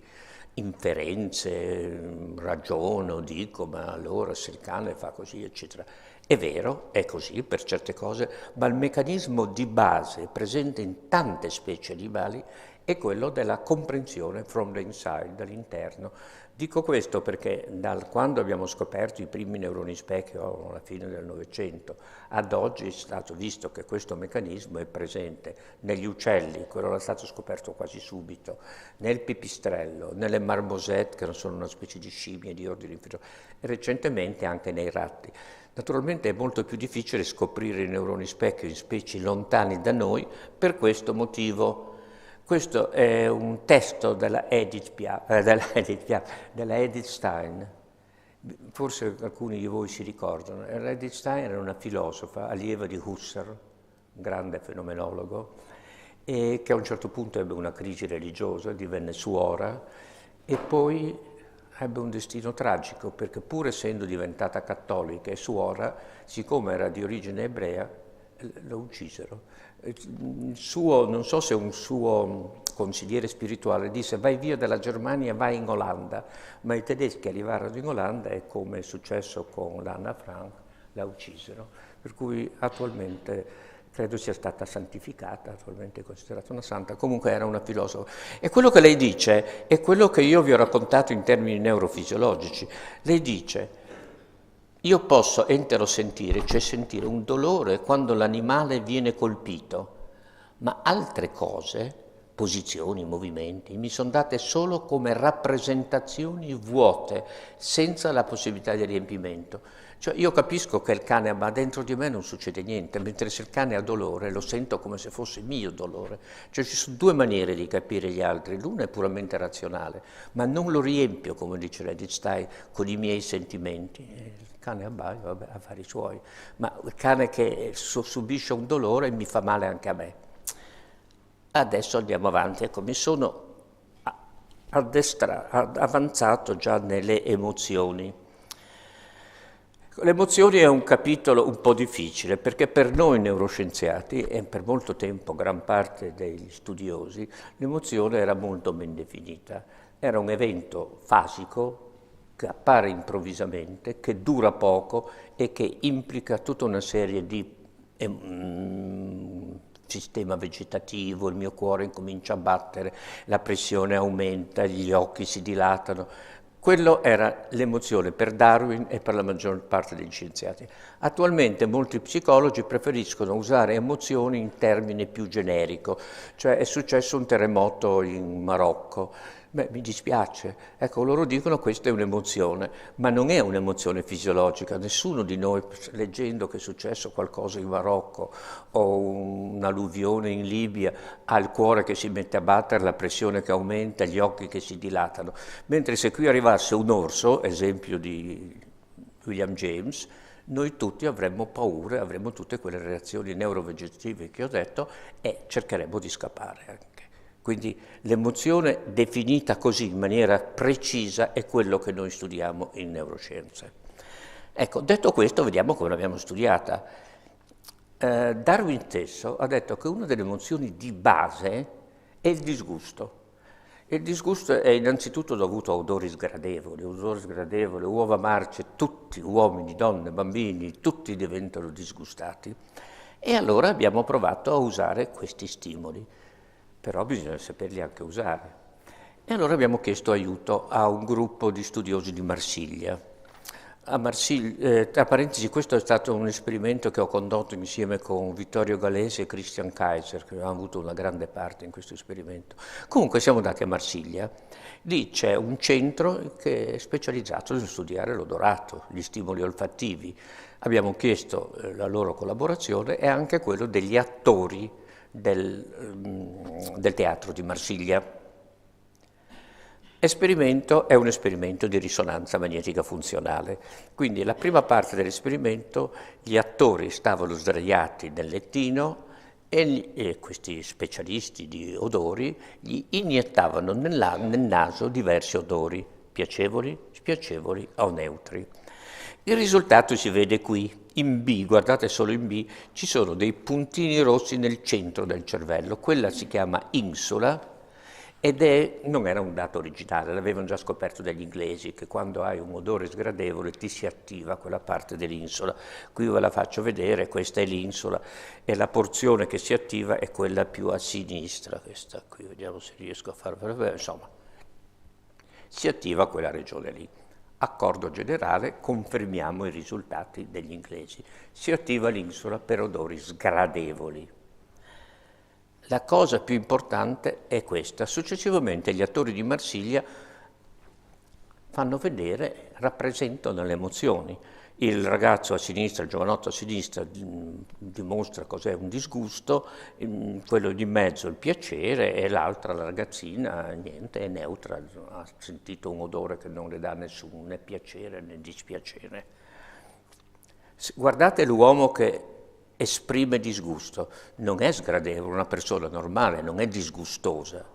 [SPEAKER 3] inferenze, ragiono, dico, ma allora se il cane fa così, eccetera. È vero, è così per certe cose, ma il meccanismo di base presente in tante specie animali è quello della comprensione from the inside, dall'interno. Dico questo perché quando abbiamo scoperto i primi neuroni specchio alla fine del Novecento, ad oggi è stato visto che questo meccanismo è presente negli uccelli, quello era stato scoperto quasi subito, nel pipistrello, nelle marmosette, che non sono una specie di scimmie di ordine inferiore, e recentemente anche nei ratti. Naturalmente è molto più difficile scoprire i neuroni specchio in specie lontane da noi per questo motivo. Questo è un testo della Edith Stein. Forse alcuni di voi si ricordano. Edith Stein era una filosofa, allieva di Husserl, un grande fenomenologo, e che a un certo punto ebbe una crisi religiosa, divenne suora e poi ebbe un destino tragico, perché pur essendo diventata cattolica e suora, siccome era di origine ebrea, lo uccisero. Non so se un suo consigliere spirituale disse: vai via dalla Germania, vai in Olanda, ma i tedeschi arrivarono in Olanda e, come è successo con l'Anna Frank, la uccisero, per cui attualmente credo sia stata santificata, attualmente è considerata una santa, comunque era una filosofa. E quello che lei dice è quello che io vi ho raccontato in termini neurofisiologici. Lei dice: io posso enterosentire, cioè sentire un dolore quando l'animale viene colpito, ma altre cose, posizioni, movimenti, mi sono date solo come rappresentazioni vuote, senza la possibilità di riempimento. Cioè io capisco che il cane, ma dentro di me non succede niente, mentre se il cane ha dolore lo sento come se fosse mio dolore. Cioè ci sono due maniere di capire gli altri, l'una è puramente razionale, ma non lo riempio, come dice Lichtenstein, con i miei sentimenti. Il cane abbaia, vabbè, affari suoi, ma il cane che subisce un dolore mi fa male anche a me. Adesso andiamo avanti, ecco, mi sono avanzato già nelle emozioni. Le emozioni è un capitolo un po' difficile, perché per noi neuroscienziati e per molto tempo gran parte degli studiosi l'emozione era molto ben definita. Era un evento fasico che appare improvvisamente, che dura poco e che implica tutta una serie di sistema vegetativo, il mio cuore incomincia a battere, la pressione aumenta, gli occhi si dilatano. Quello era l'emozione per Darwin e per la maggior parte degli scienziati. Attualmente molti psicologi preferiscono usare emozioni in termine più generico, cioè è successo un terremoto in Marocco. Beh, mi dispiace, ecco, loro dicono questa è un'emozione, ma non è un'emozione fisiologica. Nessuno di noi, leggendo che è successo qualcosa in Marocco o un'alluvione in Libia, ha il cuore che si mette a battere, la pressione che aumenta, gli occhi che si dilatano. Mentre se qui arrivasse un orso, esempio di William James, noi tutti avremmo paura, avremmo tutte quelle reazioni neurovegetative che ho detto e cercheremo di scappare anche. Quindi l'emozione definita così in maniera precisa è quello che noi studiamo in neuroscienze. Ecco, detto questo, vediamo come l'abbiamo studiata. Darwin stesso ha detto che una delle emozioni di base è il disgusto. Il disgusto è innanzitutto dovuto a odori sgradevoli, uova marce, tutti, uomini, donne, bambini, tutti diventano disgustati. E allora abbiamo provato a usare questi stimoli. Però bisogna saperli anche usare. E allora abbiamo chiesto aiuto a un gruppo di studiosi di Marsiglia. Tra parentesi, questo è stato un esperimento che ho condotto insieme con Vittorio Galesi e Christian Kaiser, che hanno avuto una grande parte in questo esperimento. Comunque siamo andati a Marsiglia. Lì c'è un centro che è specializzato nel studiare l'odorato, gli stimoli olfattivi. Abbiamo chiesto la loro collaborazione e anche quello degli attori del teatro di Marsiglia. L'esperimento è un esperimento di risonanza magnetica funzionale, quindi la prima parte dell'esperimento gli attori stavano sdraiati nel lettino e questi specialisti di odori gli iniettavano nel naso diversi odori, piacevoli, spiacevoli o neutri. Il risultato si vede qui. In B, guardate solo in B, ci sono dei puntini rossi nel centro del cervello. Quella si chiama insula ed non era un dato originale, l'avevano già scoperto dagli inglesi, che quando hai un odore sgradevole ti si attiva quella parte dell'insula. Qui ve la faccio vedere, questa è l'insula e la porzione che si attiva è quella più a sinistra, questa qui, vediamo se riesco a farvela vedere, insomma, si attiva quella regione lì. Accordo generale, confermiamo i risultati degli inglesi. Si attiva l'insula per odori sgradevoli. La cosa più importante è questa. Successivamente gli attori di Marsiglia fanno vedere, rappresentano le emozioni. Il ragazzo a sinistra, il giovanotto a sinistra dimostra cos'è un disgusto, quello di mezzo il piacere e l'altra, la ragazzina, niente, è neutra, ha sentito un odore che non le dà nessun né piacere né dispiacere. Guardate l'uomo che esprime disgusto. Non è sgradevole, una persona normale non è disgustosa.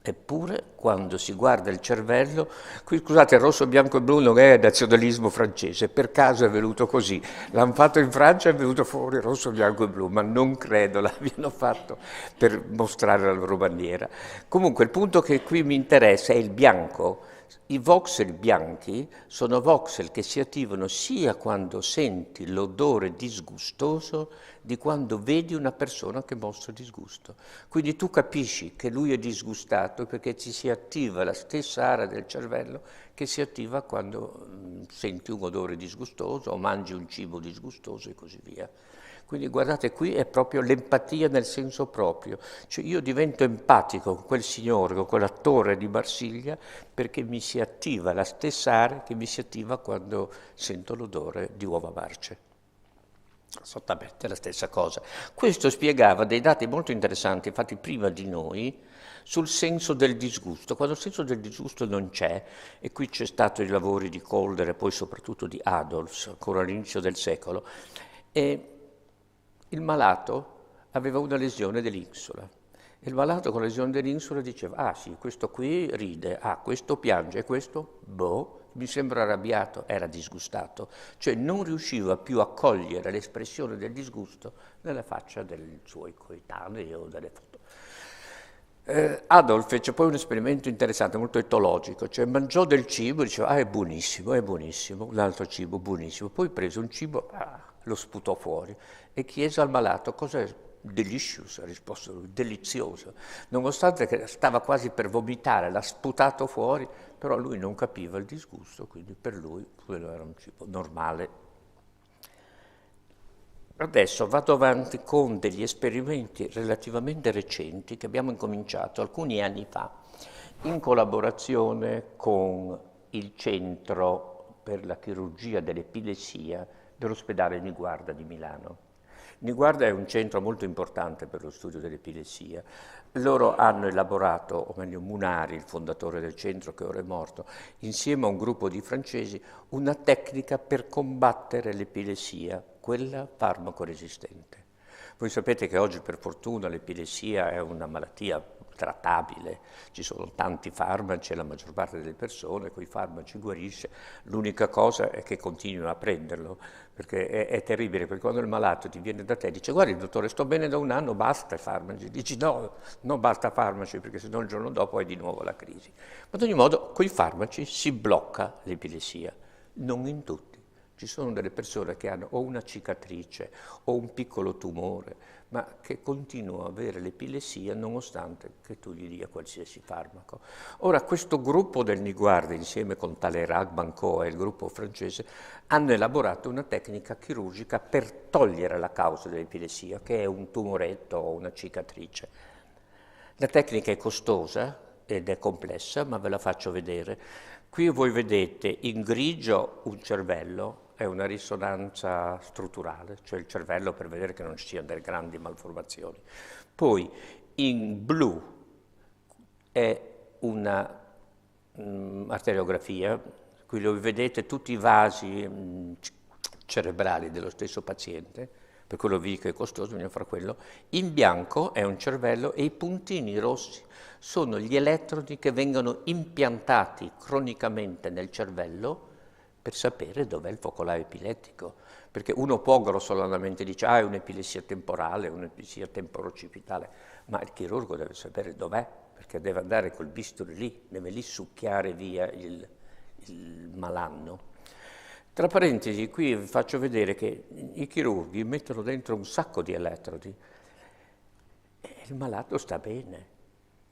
[SPEAKER 3] Eppure, quando si guarda il cervello, qui scusate, il rosso, bianco e blu non è nazionalismo francese, per caso è venuto così. L'hanno fatto in Francia e è venuto fuori rosso, bianco e blu, ma non credo l'abbiano fatto per mostrare la loro bandiera. Comunque, il punto che qui mi interessa è il bianco. I voxel bianchi sono voxel che si attivano sia quando senti l'odore disgustoso di quando vedi una persona che mostra disgusto. Quindi tu capisci che lui è disgustato perché ci si attiva la stessa area del cervello che si attiva quando senti un odore disgustoso o mangi un cibo disgustoso e così via. Quindi guardate, qui è proprio l'empatia nel senso proprio, cioè io divento empatico con quel signore, con quell'attore di Marsiglia, perché mi si attiva la stessa area che mi si attiva quando sento l'odore di uova marce. Esattamente la stessa cosa. Questo spiegava dei dati molto interessanti fatti prima di noi sul senso del disgusto. Quando il senso del disgusto non c'è, e qui c'è stato i lavori di Kolder e poi soprattutto di Adolphs, ancora all'inizio del secolo, e il malato aveva una lesione dell'insula. E il malato con la lesione dell'insula diceva, ah sì, questo qui ride, ah, questo piange, e questo, boh, mi sembra arrabbiato, era disgustato. Cioè non riusciva più a cogliere l'espressione del disgusto nella faccia dei suoi coetanei o delle foto. Adolf fece poi un esperimento interessante, molto etologico, cioè mangiò del cibo e diceva, ah, è buonissimo, un altro cibo, buonissimo. Poi prese un cibo, lo sputò fuori e chiese al malato, cos'è? Delicious, ha risposto lui, delizioso. Nonostante che stava quasi per vomitare, l'ha sputato fuori, però lui non capiva il disgusto, quindi per lui quello era un cibo normale. Adesso vado avanti con degli esperimenti relativamente recenti che abbiamo incominciato alcuni anni fa in collaborazione con il Centro per la chirurgia dell'epilessia dell'ospedale Niguarda di Milano. Niguarda è un centro molto importante per lo studio dell'epilessia. Loro hanno elaborato, o meglio Munari, il fondatore del centro che ora è morto, insieme a un gruppo di francesi, una tecnica per combattere l'epilessia, quella farmacoresistente. Voi sapete che oggi per fortuna l'epilessia è una malattia trattabile, ci sono tanti farmaci e la maggior parte delle persone con i farmaci guarisce, l'unica cosa è che continuino a prenderlo, perché è terribile, perché quando il malato ti viene da te e dice guardi dottore sto bene da un anno, basta i farmaci, dici no, non basta farmaci perché sennò il giorno dopo hai di nuovo la crisi. Ma ad ogni modo con i farmaci si blocca l'epilessia, non in tutti. Ci sono delle persone che hanno o una cicatrice o un piccolo tumore, ma che continuano a avere l'epilessia nonostante che tu gli dia qualsiasi farmaco. Ora, questo gruppo del Niguarda, insieme con Talleyrand, Banco e il gruppo francese, hanno elaborato una tecnica chirurgica per togliere la causa dell'epilessia, che è un tumoretto o una cicatrice. La tecnica è costosa ed è complessa, ma ve la faccio vedere. Qui voi vedete in grigio un cervello, è una risonanza strutturale, cioè il cervello per vedere che non ci siano delle grandi malformazioni. Poi in blu è una arteriografia, qui lo vedete tutti i vasi cerebrali dello stesso paziente, per quello vi dico che è costoso, bisogna fare quello. In bianco è un cervello e i puntini rossi sono gli elettrodi che vengono impiantati cronicamente nel cervello per sapere dov'è il focolaio epilettico, perché uno può grossolanamente dire è un'epilessia temporale, un'epilessia temporocipitale, ma il chirurgo deve sapere dov'è, perché deve andare col bisturi lì, deve lì succhiare via il malanno. Tra parentesi, qui vi faccio vedere che i chirurghi mettono dentro un sacco di elettrodi e il malato sta bene.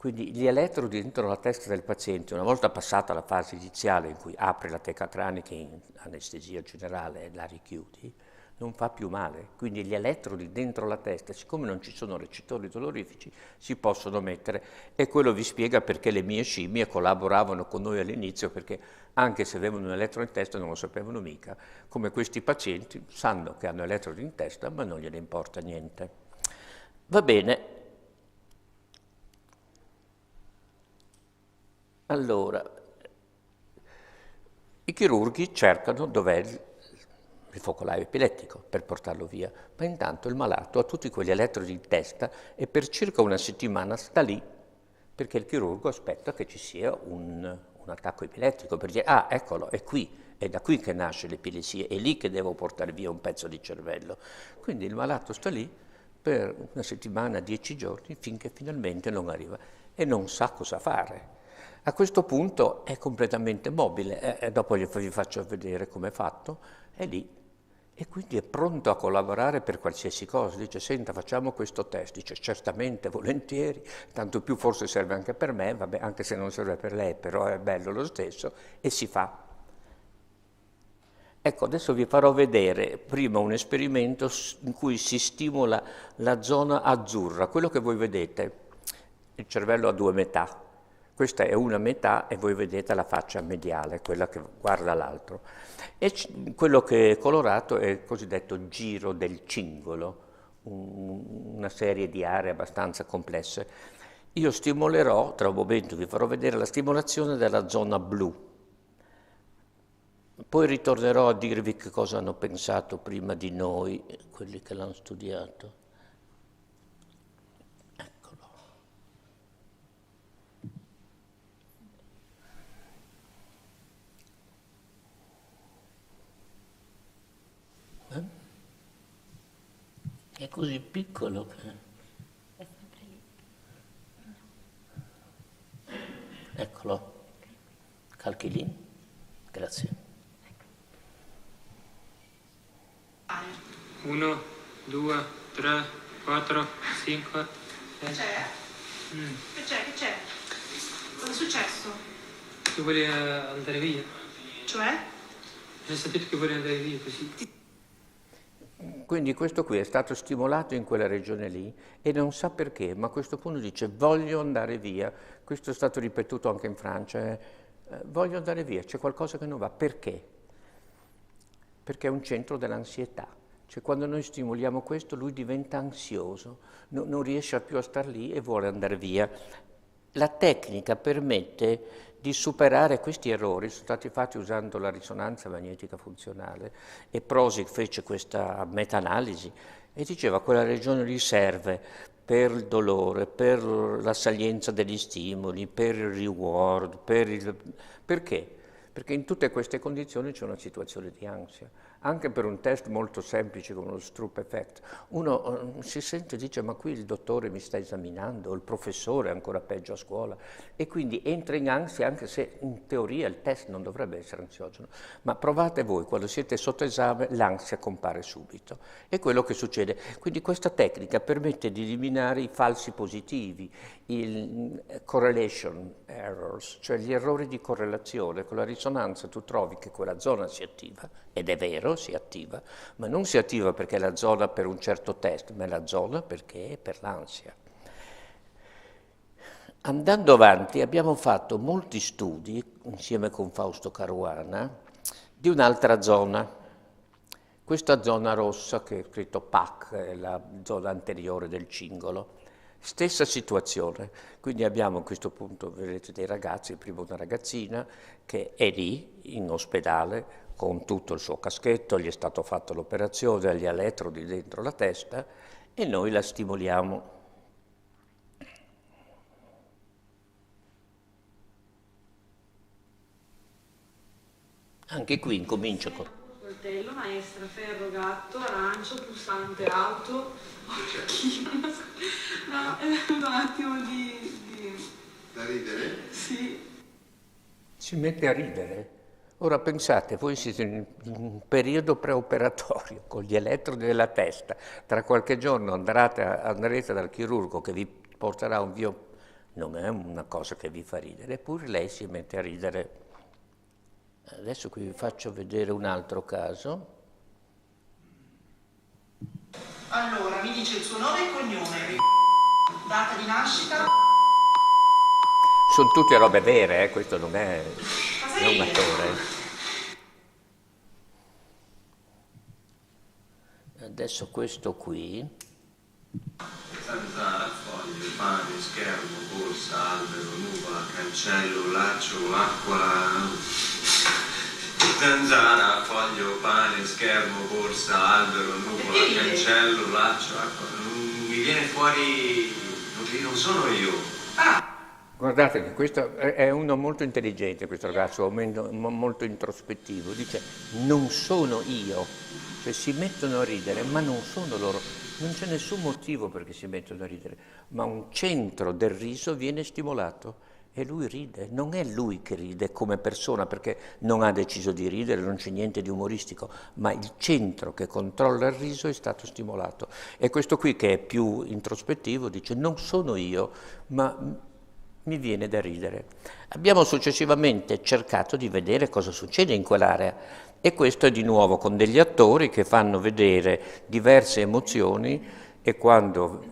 [SPEAKER 3] Quindi gli elettrodi dentro la testa del paziente, una volta passata la fase iniziale in cui apri la teca cranica in anestesia generale e la richiudi, non fa più male. Quindi gli elettrodi dentro la testa, siccome non ci sono recettori dolorifici, si possono mettere. E quello vi spiega perché le mie scimmie collaboravano con noi all'inizio, perché anche se avevano un elettrodo in testa non lo sapevano mica, come questi pazienti sanno che hanno elettrodi in testa, ma non gliene importa niente. Va bene. Allora, i chirurghi cercano dov'è il focolaio epilettico per portarlo via, ma intanto il malato ha tutti quegli elettrodi in testa e per circa una settimana sta lì, perché il chirurgo aspetta che ci sia un attacco epilettico, per dire, ah, eccolo, è qui. È da qui che nasce l'epilessia, è lì che devo portare via un pezzo di cervello. Quindi il malato sta lì per una settimana, 10 giorni, finché finalmente non arriva e non sa cosa fare. A questo punto è completamente mobile, dopo vi faccio vedere come è fatto, è lì e quindi è pronto a collaborare per qualsiasi cosa. Dice, senta, facciamo questo test. Dice, certamente, volentieri, tanto più forse serve anche per me, vabbè, anche se non serve per lei, però è bello lo stesso, e si fa. Ecco, adesso vi farò vedere prima un esperimento in cui si stimola la zona azzurra, quello che voi vedete. Il cervello ha due metà, questa è una metà e voi vedete la faccia mediale, quella che guarda l'altro. E quello che è colorato è il cosiddetto giro del cingolo, una serie di aree abbastanza complesse. Io stimolerò, tra un momento vi farò vedere la stimolazione della zona blu. Poi ritornerò a dirvi che cosa hanno pensato prima di noi, quelli che l'hanno studiato. Eccolo. È così piccolo che...
[SPEAKER 1] È sempre lì.
[SPEAKER 3] Eccolo. Calchi lì. Grazie.
[SPEAKER 5] 1, 2, 3, 4, 5, 6.
[SPEAKER 6] Che c'è? Cosa è successo?
[SPEAKER 5] Tu vuoi andare via?
[SPEAKER 6] Cioè?
[SPEAKER 5] Hai sentito che vuoi andare via così?
[SPEAKER 3] Quindi questo qui è stato stimolato in quella regione lì e non sa perché, ma a questo punto dice voglio andare via. Questo è stato ripetuto anche in Francia. Voglio andare via, c'è qualcosa che non va. Perché? Perché è un centro dell'ansietà. Cioè quando noi stimoliamo questo lui diventa ansioso, non riesce più a star lì e vuole andare via. La tecnica permette di superare questi errori, sono stati fatti usando la risonanza magnetica funzionale e Prosic fece questa meta-analisi e diceva che quella regione lì serve per il dolore, per la salienza degli stimoli, per il reward, perché? Perché in tutte queste condizioni c'è una situazione di ansia. Anche per un test molto semplice come lo Stroop effect, uno si sente e dice ma qui il dottore mi sta esaminando, o il professore ancora peggio a scuola, e quindi entra in ansia anche se in teoria il test non dovrebbe essere ansiogeno. Ma provate voi, quando siete sotto esame l'ansia compare subito, è quello che succede. Quindi questa tecnica permette di eliminare i falsi positivi, i correlation errors, cioè gli errori di correlazione. Con la risonanza tu trovi che quella zona si attiva, ed è vero, si attiva, ma non si attiva perché è la zona per un certo test, ma è la zona perché è per l'ansia. Andando avanti abbiamo fatto molti studi, insieme con Fausto Caruana, di un'altra zona. Questa zona rossa che è scritto PAC, è la zona anteriore del cingolo. Stessa situazione, quindi abbiamo a questo punto, vedete dei ragazzi, prima una ragazzina che è lì in ospedale con tutto il suo caschetto, gli è stato fatto l'operazione, agli elettrodi dentro la testa e noi la stimoliamo. Anche qui incomincio con...
[SPEAKER 6] Coltello, maestra, ferro, gatto, arancio, pulsante, auto, occhino. No, è venuto un attimo di...
[SPEAKER 7] Da ridere?
[SPEAKER 6] Sì.
[SPEAKER 3] Si mette a ridere. Ora pensate, voi siete in un periodo preoperatorio con gli elettrodi della testa, tra qualche giorno andrete dal chirurgo che vi porterà un vio, non è una cosa che vi fa ridere, eppure lei si mette a ridere. Adesso qui vi faccio vedere un altro caso.
[SPEAKER 8] Allora, mi dice il suo nome e cognome, data di nascita.
[SPEAKER 3] Sono tutte robe vere, questo non è un attore. Adesso questo qui.
[SPEAKER 7] Zanzara, foglie, pane, schermo, borsa, albero, nuvola, cancello, laccio, acqua. zanzara, foglio, pane, schermo, borsa, albero, nuvola, cancello, laccio, acqua. Non mi viene fuori, non sono io.
[SPEAKER 3] Guardate che questo è uno molto intelligente, questo ragazzo, molto introspettivo. Dice, non sono io. Cioè si mettono a ridere, ma non sono loro. Non c'è nessun motivo perché si mettono a ridere, ma un centro del riso viene stimolato e lui ride. Non è lui che ride come persona perché non ha deciso di ridere, non c'è niente di umoristico, ma il centro che controlla il riso è stato stimolato. E questo qui che è più introspettivo dice non sono io, ma mi viene da ridere. Abbiamo successivamente cercato di vedere cosa succede in quell'area e questo è di nuovo con degli attori che fanno vedere diverse emozioni e quando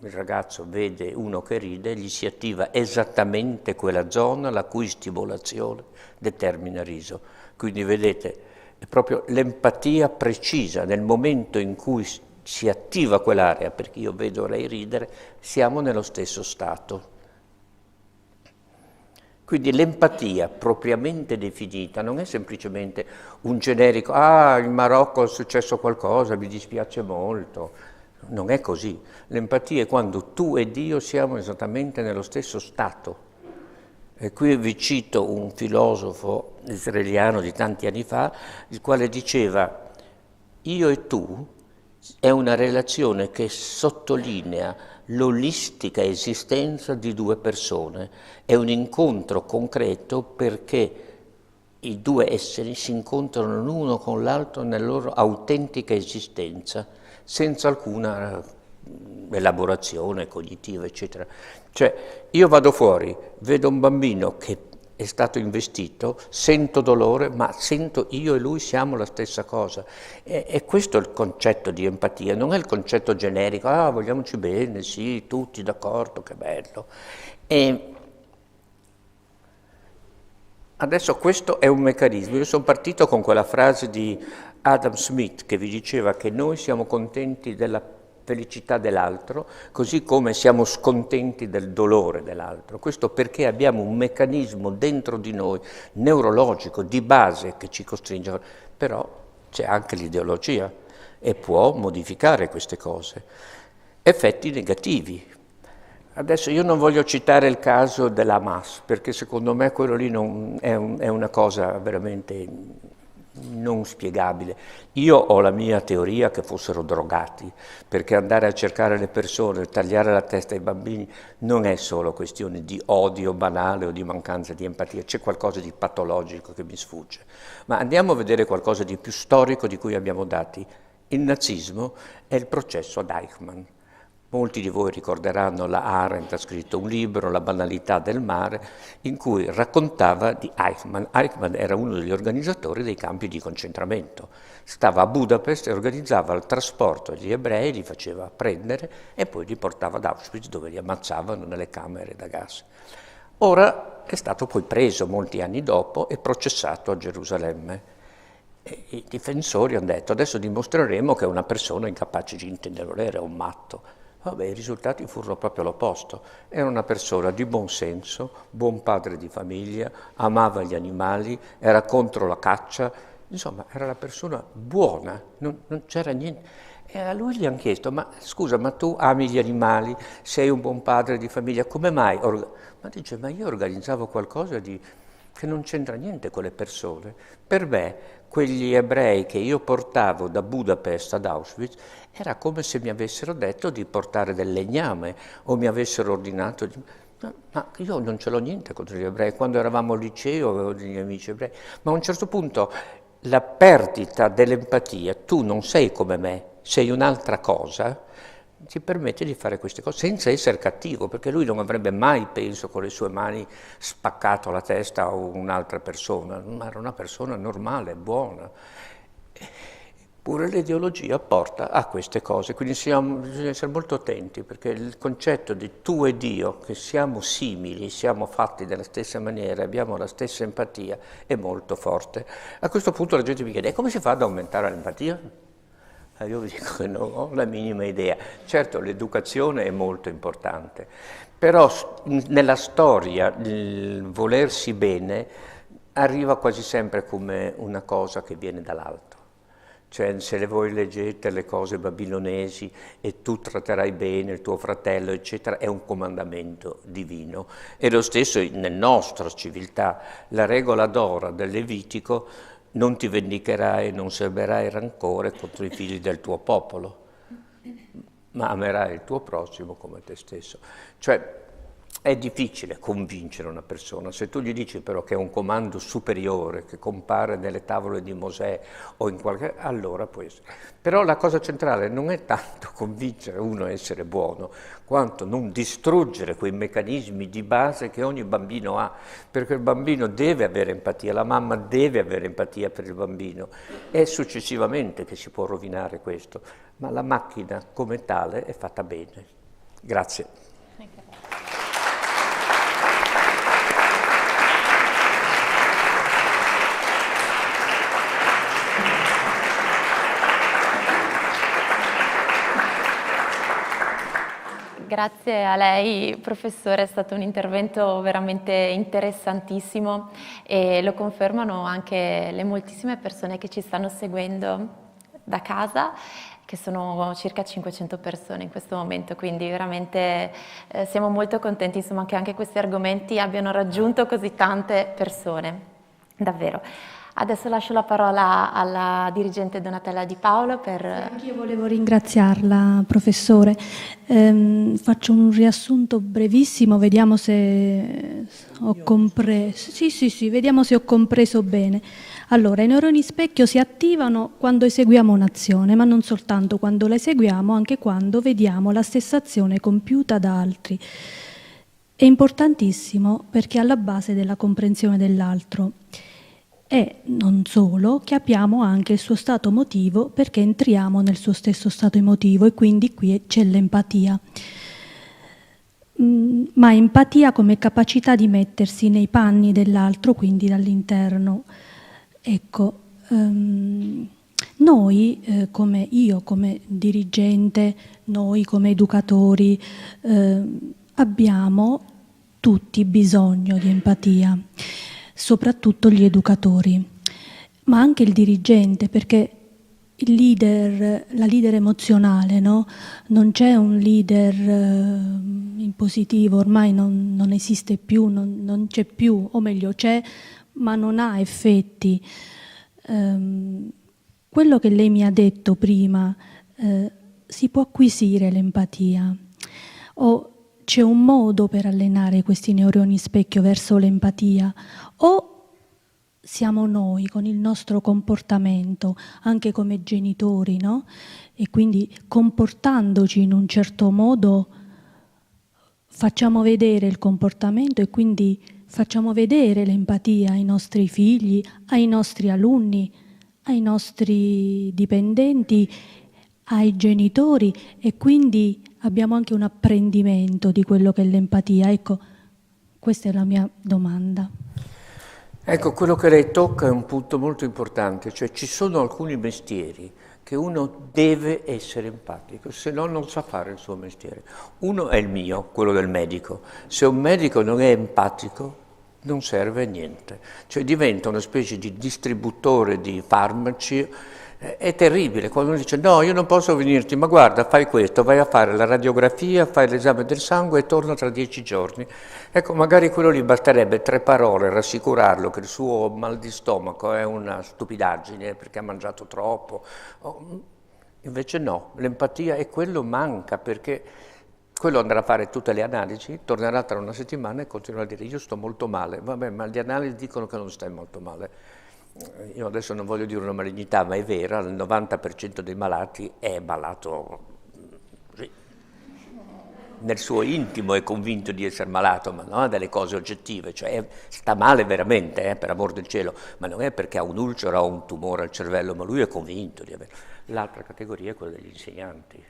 [SPEAKER 3] il ragazzo vede uno che ride gli si attiva esattamente quella zona la cui stimolazione determina riso. Quindi vedete, è proprio l'empatia precisa nel momento in cui si attiva quell'area perché io vedo lei ridere, siamo nello stesso stato. Quindi l'empatia propriamente definita non è semplicemente un generico in Marocco è successo qualcosa, mi dispiace molto. Non è così. L'empatia è quando tu ed io siamo esattamente nello stesso stato. E qui vi cito un filosofo israeliano di tanti anni fa, il quale diceva io e tu è una relazione che sottolinea l'olistica esistenza di due persone, è un incontro concreto perché i due esseri si incontrano l'uno con l'altro nella loro autentica esistenza, senza alcuna elaborazione cognitiva, eccetera. Cioè, io vado fuori, vedo un bambino che è stato investito, sento dolore, ma sento io e lui siamo la stessa cosa. E questo è il concetto di empatia, non è il concetto generico, vogliamoci bene, sì, tutti d'accordo, che bello. E adesso questo è un meccanismo. Io sono partito con quella frase di Adam Smith che vi diceva che noi siamo contenti della felicità dell'altro, così come siamo scontenti del dolore dell'altro. Questo perché abbiamo un meccanismo dentro di noi, neurologico, di base, che ci costringe. Però c'è anche l'ideologia e può modificare queste cose. Effetti negativi. Adesso io non voglio citare il caso dell'Hamas, perché secondo me quello lì è una cosa veramente non spiegabile. Io ho la mia teoria che fossero drogati, perché andare a cercare le persone, tagliare la testa ai bambini non è solo questione di odio banale o di mancanza di empatia, c'è qualcosa di patologico che mi sfugge. Ma andiamo a vedere qualcosa di più storico di cui abbiamo dati. Il nazismo è il processo ad Eichmann. Molti di voi ricorderanno la Arendt ha scritto un libro, La banalità del mare, in cui raccontava di Eichmann. Eichmann era uno degli organizzatori dei campi di concentramento. Stava a Budapest e organizzava il trasporto degli ebrei, li faceva prendere e poi li portava ad Auschwitz dove li ammazzavano nelle camere da gas. Ora è stato poi preso molti anni dopo e processato a Gerusalemme. E i difensori hanno detto adesso dimostreremo che è una persona incapace di intendere, era un matto. Vabbè, i risultati furono proprio l'opposto. Era una persona di buon senso, buon padre di famiglia, amava gli animali, era contro la caccia, insomma era la persona buona, non c'era niente. E a lui gli hanno chiesto, ma scusa, ma tu ami gli animali, sei un buon padre di famiglia, come mai? Ma dice, ma io organizzavo qualcosa che non c'entra niente con le persone. Per me, quegli ebrei che io portavo da Budapest ad Auschwitz, era come se mi avessero detto di portare del legname o mi avessero ordinato di... Ma io non ce l'ho niente contro gli ebrei. Quando eravamo al liceo avevo degli amici ebrei. Ma a un certo punto la perdita dell'empatia, tu non sei come me, sei un'altra cosa, ti permette di fare queste cose senza essere cattivo, perché lui non avrebbe mai, penso, con le sue mani spaccato la testa a un'altra persona, ma era una persona normale, buona. Eppure l'ideologia porta a queste cose, quindi bisogna essere molto attenti, perché il concetto di tu e Dio, che siamo simili, siamo fatti della stessa maniera, abbiamo la stessa empatia, è molto forte. A questo punto la gente mi chiede, come si fa ad aumentare l'empatia? Io vi dico che non ho la minima idea. Certo, l'educazione è molto importante, però nella storia il volersi bene arriva quasi sempre come una cosa che viene dall'alto. Cioè, se voi leggete le cose babilonesi e tu tratterai bene il tuo fratello, eccetera, è un comandamento divino. E lo stesso nel nostro civiltà, la regola d'oro del Levitico: non ti vendicherai, non serberai rancore contro i figli del tuo popolo, ma amerai il tuo prossimo come te stesso. Cioè, è difficile convincere una persona. Se tu gli dici però che è un comando superiore che compare nelle tavole di Mosè o in qualche... allora può essere. Però la cosa centrale non è tanto convincere uno a essere buono, quanto non distruggere quei meccanismi di base che ogni bambino ha, perché il bambino deve avere empatia, la mamma deve avere empatia per il bambino. È successivamente che si può rovinare questo, ma la macchina come tale è fatta bene. Grazie.
[SPEAKER 1] Grazie a lei, professore, è stato un intervento veramente interessantissimo e lo confermano anche le moltissime persone che ci stanno seguendo da casa, che sono circa 500 persone in questo momento, quindi veramente siamo molto contenti insomma, che anche questi argomenti abbiano raggiunto così tante persone, davvero. Adesso lascio la parola alla dirigente Donatella Di Paolo per...
[SPEAKER 9] Anch'io volevo ringraziarla, professore. Faccio un riassunto brevissimo, vediamo se ho compreso. Sì, vediamo se ho compreso bene. Allora, i neuroni specchio si attivano quando eseguiamo un'azione, ma non soltanto quando la eseguiamo, anche quando vediamo la stessa azione compiuta da altri. È importantissimo perché è alla base della comprensione dell'altro. E non solo, capiamo anche il suo stato emotivo perché entriamo nel suo stesso stato emotivo e quindi qui c'è l'empatia. Ma empatia come capacità di mettersi nei panni dell'altro, quindi dall'interno. Ecco, noi come io, come dirigente, noi come educatori, abbiamo tutti bisogno di empatia. Soprattutto gli educatori, ma anche il dirigente, perché il leader, la leader emozionale, no? Non c'è un leader impositivo, ormai non esiste più, non c'è più, o meglio c'è, ma non ha effetti. Quello che lei mi ha detto prima, si può acquisire l'empatia, o c'è un modo per allenare questi neuroni specchio verso l'empatia, o siamo noi con il nostro comportamento, anche come genitori, no? E quindi comportandoci in un certo modo facciamo vedere il comportamento e quindi facciamo vedere l'empatia ai nostri figli, ai nostri alunni, ai nostri dipendenti, ai genitori, e quindi abbiamo anche un apprendimento di quello che è l'empatia. Ecco, questa è la mia domanda.
[SPEAKER 3] Ecco, quello che lei tocca è un punto molto importante, cioè ci sono alcuni mestieri che uno deve essere empatico, se no non sa fare il suo mestiere. Uno è il mio, quello del medico. Se un medico non è empatico, non serve a niente. Cioè diventa una specie di distributore di farmaci. È terribile quando uno dice no, io non posso venirti, ma guarda, fai questo, vai a fare la radiografia, fai l'esame del sangue e torna tra 10 giorni. Ecco, magari quello gli basterebbe 3 parole, rassicurarlo che il suo mal di stomaco è una stupidaggine perché ha mangiato troppo. Invece no, l'empatia e quello manca, perché quello andrà a fare tutte le analisi, tornerà tra una settimana e continuerà a dire io sto molto male. Vabbè, ma le analisi dicono che non stai molto male. Io adesso non voglio dire una malignità, ma è vera, il 90% dei malati è malato, sì, nel suo intimo è convinto di essere malato, ma non ha delle cose oggettive, cioè sta male veramente, per amor del cielo, ma non è perché ha un ulcera o un tumore al cervello, ma lui è convinto di avere. L'altra categoria è quella degli insegnanti.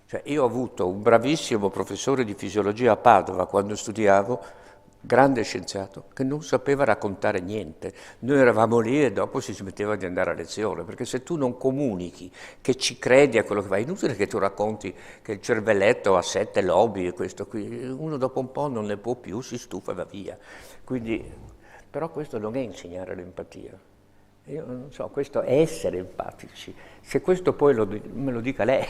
[SPEAKER 3] Cioè, io ho avuto un bravissimo professore di fisiologia a Padova quando studiavo, grande scienziato, che non sapeva raccontare niente. Noi eravamo lì e dopo si smetteva di andare a lezione, perché se tu non comunichi, che ci credi a quello che fai, è inutile che tu racconti che il cervelletto ha 7 lobi e questo qui, uno dopo un po' non ne può più, si stufa e va via. Quindi però questo non è insegnare l'empatia. Io non so, questo è essere empatici. Se questo poi me lo dica lei,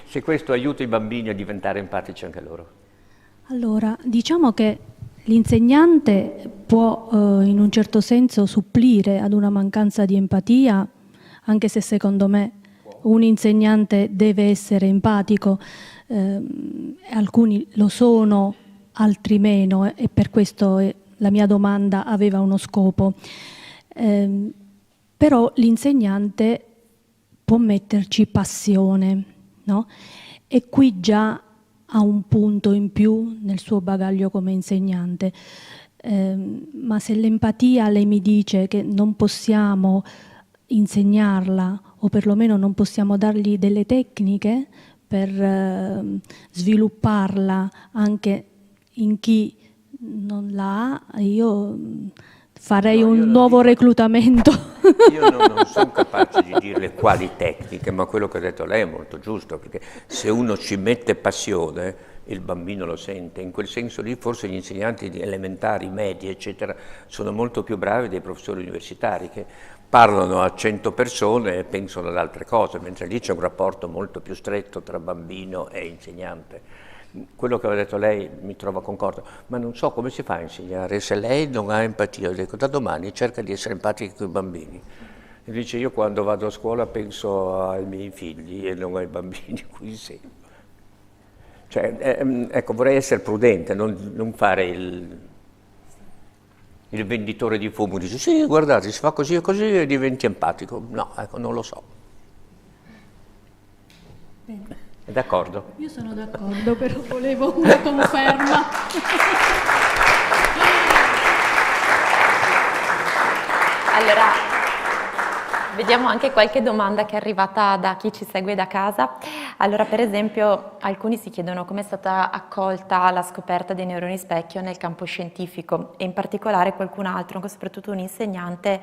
[SPEAKER 3] se questo aiuta i bambini a diventare empatici anche loro.
[SPEAKER 9] Allora, diciamo che l'insegnante può in un certo senso supplire ad una mancanza di empatia, anche se secondo me un insegnante deve essere empatico, alcuni lo sono, altri meno, e per questo la mia domanda aveva uno scopo. Però l'insegnante può metterci passione, no? E qui già ha un punto in più nel suo bagaglio come insegnante. Ma se l'empatia, lei mi dice che non possiamo insegnarla, o perlomeno non possiamo dargli delle tecniche per svilupparla anche in chi non la ha, io farei un nuovo reclutamento.
[SPEAKER 3] Io non sono capace di dirle quali tecniche, ma quello che ha detto lei è molto giusto, perché se uno ci mette passione, il bambino lo sente. In quel senso lì forse gli insegnanti di elementari, medie, eccetera, sono molto più bravi dei professori universitari che parlano a 100 persone e pensano ad altre cose, mentre lì c'è un rapporto molto più stretto tra bambino e insegnante. Quello che aveva detto lei mi trova concordo, ma non so come si fa a insegnare se lei non ha empatia. Io dico, da domani cerca di essere empatica con i bambini. E dice, io quando vado a scuola penso ai miei figli e non ai bambini cui seguo. Cioè, ecco, vorrei essere prudente, non fare il venditore di fumo, dice, sì, guardate, si fa così e così e diventi empatico. No, ecco, non lo so.
[SPEAKER 9] Bene.
[SPEAKER 3] È d'accordo?
[SPEAKER 9] Io sono d'accordo, però volevo una conferma.
[SPEAKER 1] Allora, vediamo anche qualche domanda che è arrivata da chi ci segue da casa. Allora, per esempio, alcuni si chiedono come è stata accolta la scoperta dei neuroni specchio nel campo scientifico, e in particolare qualcun altro, soprattutto un insegnante,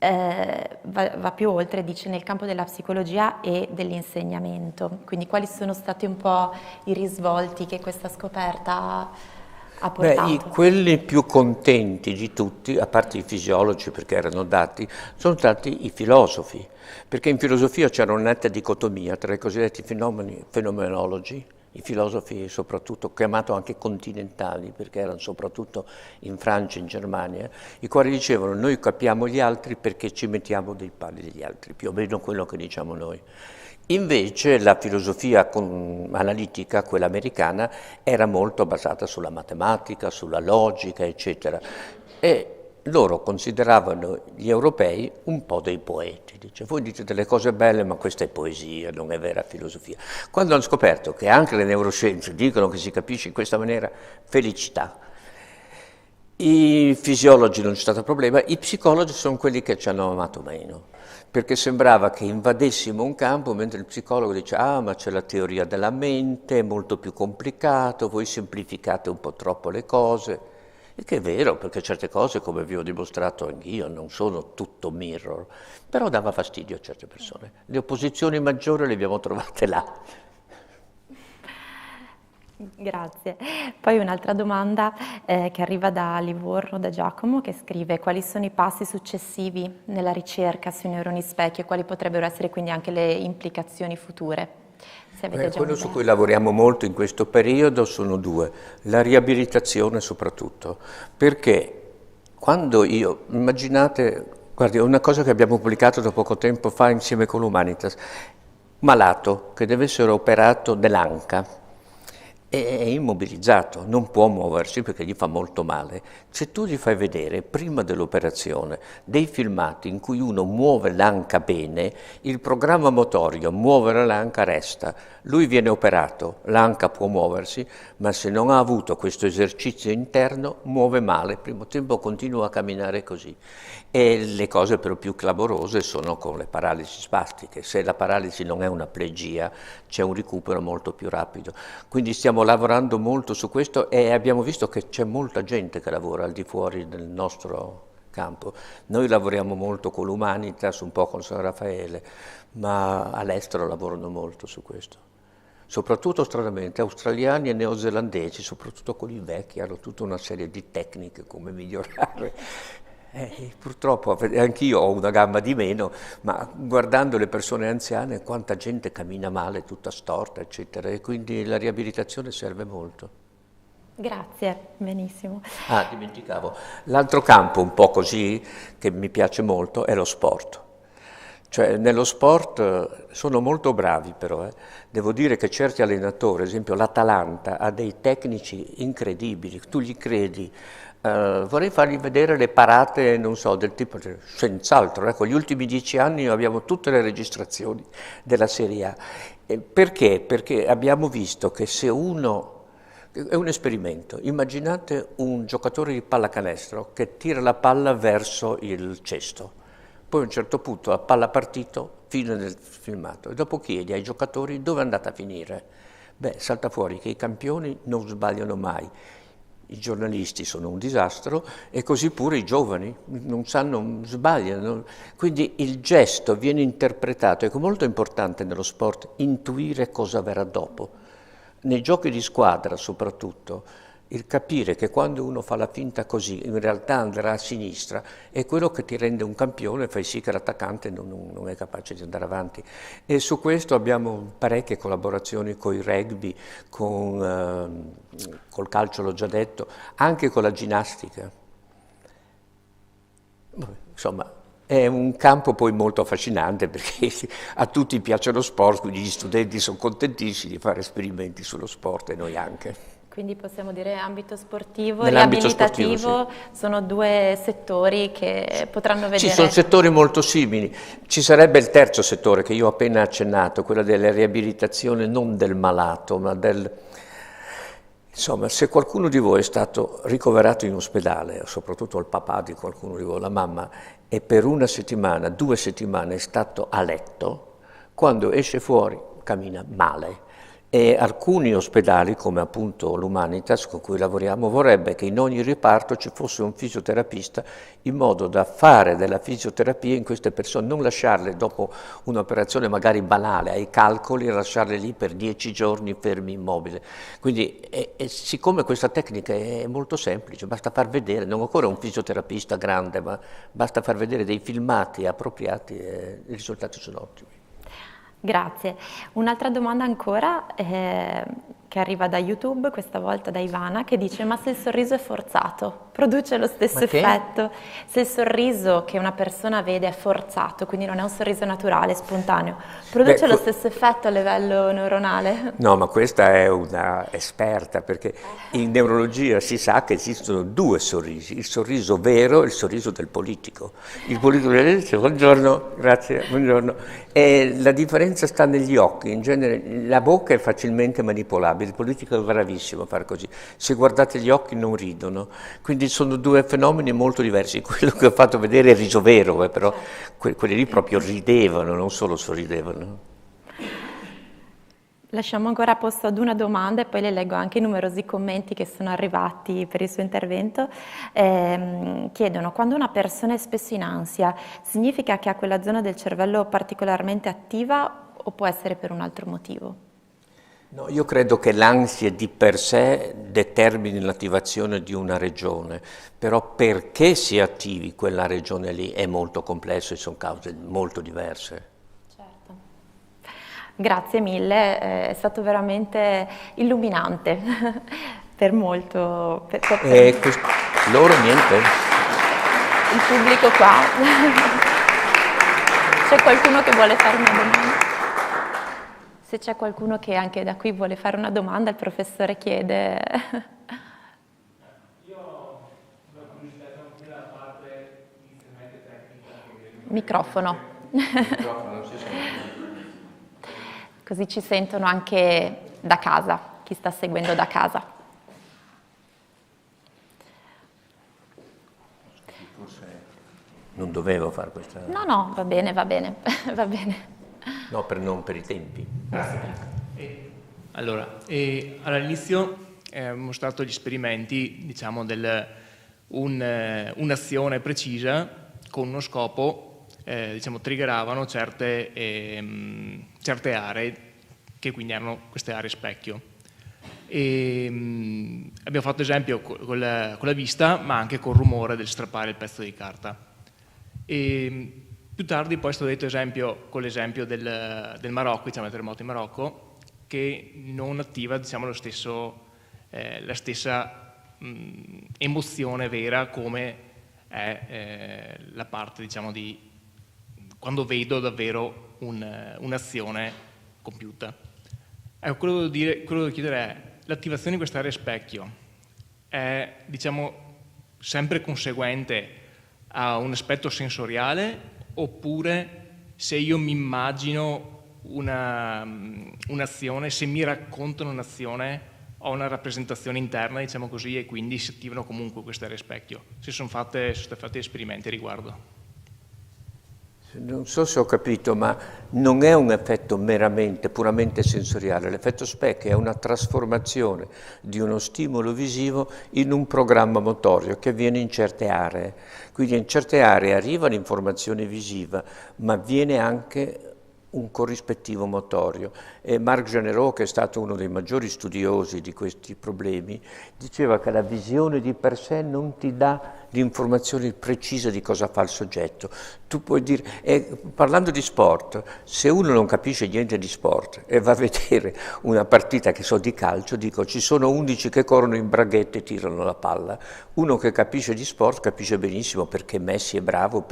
[SPEAKER 1] va più oltre, dice nel campo della psicologia e dell'insegnamento. Quindi quali sono stati un po' i risvolti che questa scoperta ha portato?
[SPEAKER 3] Quelli più contenti di tutti, a parte i fisiologi perché erano dati, sono stati i filosofi, perché in filosofia c'era una netta dicotomia tra i cosiddetti fenomenologi, i filosofi soprattutto, chiamato anche continentali, perché erano soprattutto in Francia e in Germania, i quali dicevano noi capiamo gli altri perché ci mettiamo dei pali degli altri, più o meno quello che diciamo noi. Invece la filosofia analitica, quella americana, era molto basata sulla matematica, sulla logica, eccetera. E loro consideravano gli europei un po' dei poeti. Dice, voi dite delle cose belle, ma questa è poesia, non è vera filosofia. Quando hanno scoperto che anche le neuroscienze dicono che si capisce in questa maniera, felicità. I fisiologi non c'è stato problema, i psicologi sono quelli che ci hanno amato meno, perché sembrava che invadessimo un campo, mentre il psicologo dice, ma c'è la teoria della mente, è molto più complicato, voi semplificate un po' troppo le cose. Il che è vero, perché certe cose, come vi ho dimostrato anch'io, non sono tutto mirror, però dava fastidio a certe persone. Le opposizioni maggiori le abbiamo trovate là.
[SPEAKER 1] Grazie. Poi un'altra domanda che arriva da Livorno, da Giacomo, che scrive quali sono i passi successivi nella ricerca sui neuroni specchio e quali potrebbero essere quindi anche le implicazioni future.
[SPEAKER 3] Quello su cui lavoriamo molto in questo periodo sono due, la riabilitazione soprattutto, perché quando immaginate, guardi, una cosa che abbiamo pubblicato da poco tempo fa insieme con l'Humanitas, malato che deve essere operato dell'anca, è immobilizzato, non può muoversi perché gli fa molto male. Se tu gli fai vedere prima dell'operazione dei filmati in cui uno muove l'anca bene, il programma motorio muovere l'anca resta. Lui viene operato, l'anca può muoversi, ma se non ha avuto questo esercizio interno muove male, primo tempo continua a camminare così. E le cose però più clamorose sono con le paralisi spastiche. Se la paralisi non è una plegia, c'è un recupero molto più rapido. Quindi stiamo lavorando molto su questo e abbiamo visto che c'è molta gente che lavora al di fuori del nostro campo. Noi lavoriamo molto con l'Humanitas, un po' con San Raffaele, ma all'estero lavorano molto su questo. soprattutto stranamente australiani e neozelandesi, soprattutto quelli vecchi, hanno tutta una serie di tecniche come migliorare. Purtroppo anch'io ho una gamba di meno, ma guardando le persone anziane quanta gente cammina male, tutta storta, eccetera, e quindi la riabilitazione serve molto.
[SPEAKER 1] Grazie, benissimo.
[SPEAKER 3] Ah, dimenticavo, l'altro campo un po' così, che mi piace molto, è lo sport. Cioè, nello sport sono molto bravi però, Devo dire che certi allenatori, ad esempio l'Atalanta, ha dei tecnici incredibili, tu gli credi. Vorrei fargli vedere le parate, non so, del tipo, senz'altro, ecco, gli ultimi 10 anni abbiamo tutte le registrazioni della Serie A. Perché? Perché abbiamo visto che se uno, è un esperimento, immaginate un giocatore di pallacanestro che tira la palla verso il cesto, poi a un certo punto la palla partito, fine del filmato, e dopo chiedi ai giocatori dove è andata a finire. Beh, salta fuori che i campioni non sbagliano mai. I giornalisti sono un disastro e così pure i giovani non sanno, sbagliano. Quindi il gesto viene interpretato, è molto importante nello sport intuire cosa verrà dopo. Nei giochi di squadra soprattutto, il capire che quando uno fa la finta così, in realtà andrà a sinistra, è quello che ti rende un campione e fai sì che l'attaccante non è capace di andare avanti. E su questo abbiamo parecchie collaborazioni con il rugby, col calcio l'ho già detto, anche con la ginnastica. Insomma, è un campo poi molto affascinante perché a tutti piace lo sport, quindi gli studenti sono contentissimi di fare esperimenti sullo sport e noi anche.
[SPEAKER 1] Quindi possiamo dire ambito sportivo,
[SPEAKER 3] Nell'ambito
[SPEAKER 1] riabilitativo,
[SPEAKER 3] sportivo, sì.
[SPEAKER 1] Sono due settori che potranno vedere...
[SPEAKER 3] Sì, sono settori molto simili. Ci sarebbe il terzo settore che io ho appena accennato, quello della riabilitazione non del malato, ma del... Insomma, se qualcuno di voi è stato ricoverato in ospedale, soprattutto il papà di qualcuno di voi, la mamma, e per 1 settimana, 2 settimane è stato a letto, quando esce fuori cammina male. E alcuni ospedali, come appunto l'Humanitas con cui lavoriamo, vorrebbe che in ogni reparto ci fosse un fisioterapista in modo da fare della fisioterapia in queste persone, non lasciarle dopo un'operazione magari banale, ai calcoli, lasciarle lì per 10 giorni fermi immobili. Quindi siccome questa tecnica è molto semplice, basta far vedere, non occorre un fisioterapista grande, ma basta far vedere dei filmati appropriati e i risultati sono ottimi.
[SPEAKER 1] Grazie. Un'altra domanda ancora che arriva da YouTube, questa volta da Ivana, che dice: ma se il sorriso è forzato, produce lo stesso effetto? Se il sorriso che una persona vede è forzato, quindi non è un sorriso naturale, spontaneo, produce lo stesso effetto a livello neuronale?
[SPEAKER 3] No, ma questa è una esperta, perché in neurologia si sa che esistono 2 sorrisi, il sorriso vero e il sorriso del politico. Il politico dice buongiorno, grazie, buongiorno, e la differenza sta negli occhi, in genere la bocca è facilmente manipolabile, il politico è bravissimo a fare così, se guardate gli occhi non ridono, quindi sono 2 fenomeni molto diversi. Quello che ho fatto vedere è il riso vero, però quelli lì proprio ridevano, non solo sorridevano.
[SPEAKER 1] Lasciamo ancora posto ad una domanda e poi le leggo anche i numerosi commenti che sono arrivati per il suo intervento. Chiedono: quando una persona è spesso in ansia, significa che ha quella zona del cervello particolarmente attiva o può essere per un altro motivo?
[SPEAKER 3] No, io credo che l'ansia di per sé determini l'attivazione di una regione, però perché si attivi quella regione lì è molto complesso e sono cause molto diverse.
[SPEAKER 1] Certo. Grazie mille, è stato veramente illuminante per molto.
[SPEAKER 3] Loro niente.
[SPEAKER 1] Il pubblico qua. C'è qualcuno che vuole fare una domanda? Se c'è qualcuno che anche da qui vuole fare una domanda, il professore chiede.
[SPEAKER 10] Io ho una curiosità anche da parte inizialmente tecnica.
[SPEAKER 1] Microfono.
[SPEAKER 3] Microfono, sì, sì.
[SPEAKER 1] Così ci sentono anche da casa, chi sta seguendo da casa.
[SPEAKER 3] Forse non dovevo fare questa...
[SPEAKER 1] No, va bene, va bene.
[SPEAKER 3] No, per i tempi.
[SPEAKER 10] Allora, all'inizio abbiamo mostrato gli esperimenti, diciamo, un'azione precisa con uno scopo, diciamo, triggeravano certe aree che quindi hanno queste aree specchio. E, abbiamo fatto esempio con la vista, ma anche col rumore del strappare il pezzo di carta. E più tardi poi è stato detto esempio con l'esempio del Marocco, diciamo il terremoto in Marocco, che non attiva, diciamo, la stessa emozione vera come è la parte, diciamo, di quando vedo davvero un'azione compiuta. Ecco, quello che devo chiedere è: l'attivazione di queste aree specchio è, diciamo, sempre conseguente a un aspetto sensoriale, oppure se io mi immagino un'azione, se mi raccontano un'azione, ho una rappresentazione interna, diciamo così, e quindi si attivano comunque queste aree specchio? Se sono stati fatti esperimenti a riguardo.
[SPEAKER 3] Non so se ho capito, ma non è un effetto puramente sensoriale. L'effetto specchio è una trasformazione di uno stimolo visivo in un programma motorio che avviene in certe aree. Quindi in certe aree arriva l'informazione visiva, ma avviene anche un corrispettivo motorio. E Marc Jeanneret, che è stato uno dei maggiori studiosi di questi problemi, diceva che la visione di per sé non ti dà l'informazione precisa di cosa fa il soggetto. Tu puoi dire, parlando di sport, se uno non capisce niente di sport e va a vedere una partita, che so, di calcio, dico ci sono 11 che corrono in braghette e tirano la palla. Uno che capisce di sport capisce benissimo perché Messi è bravo,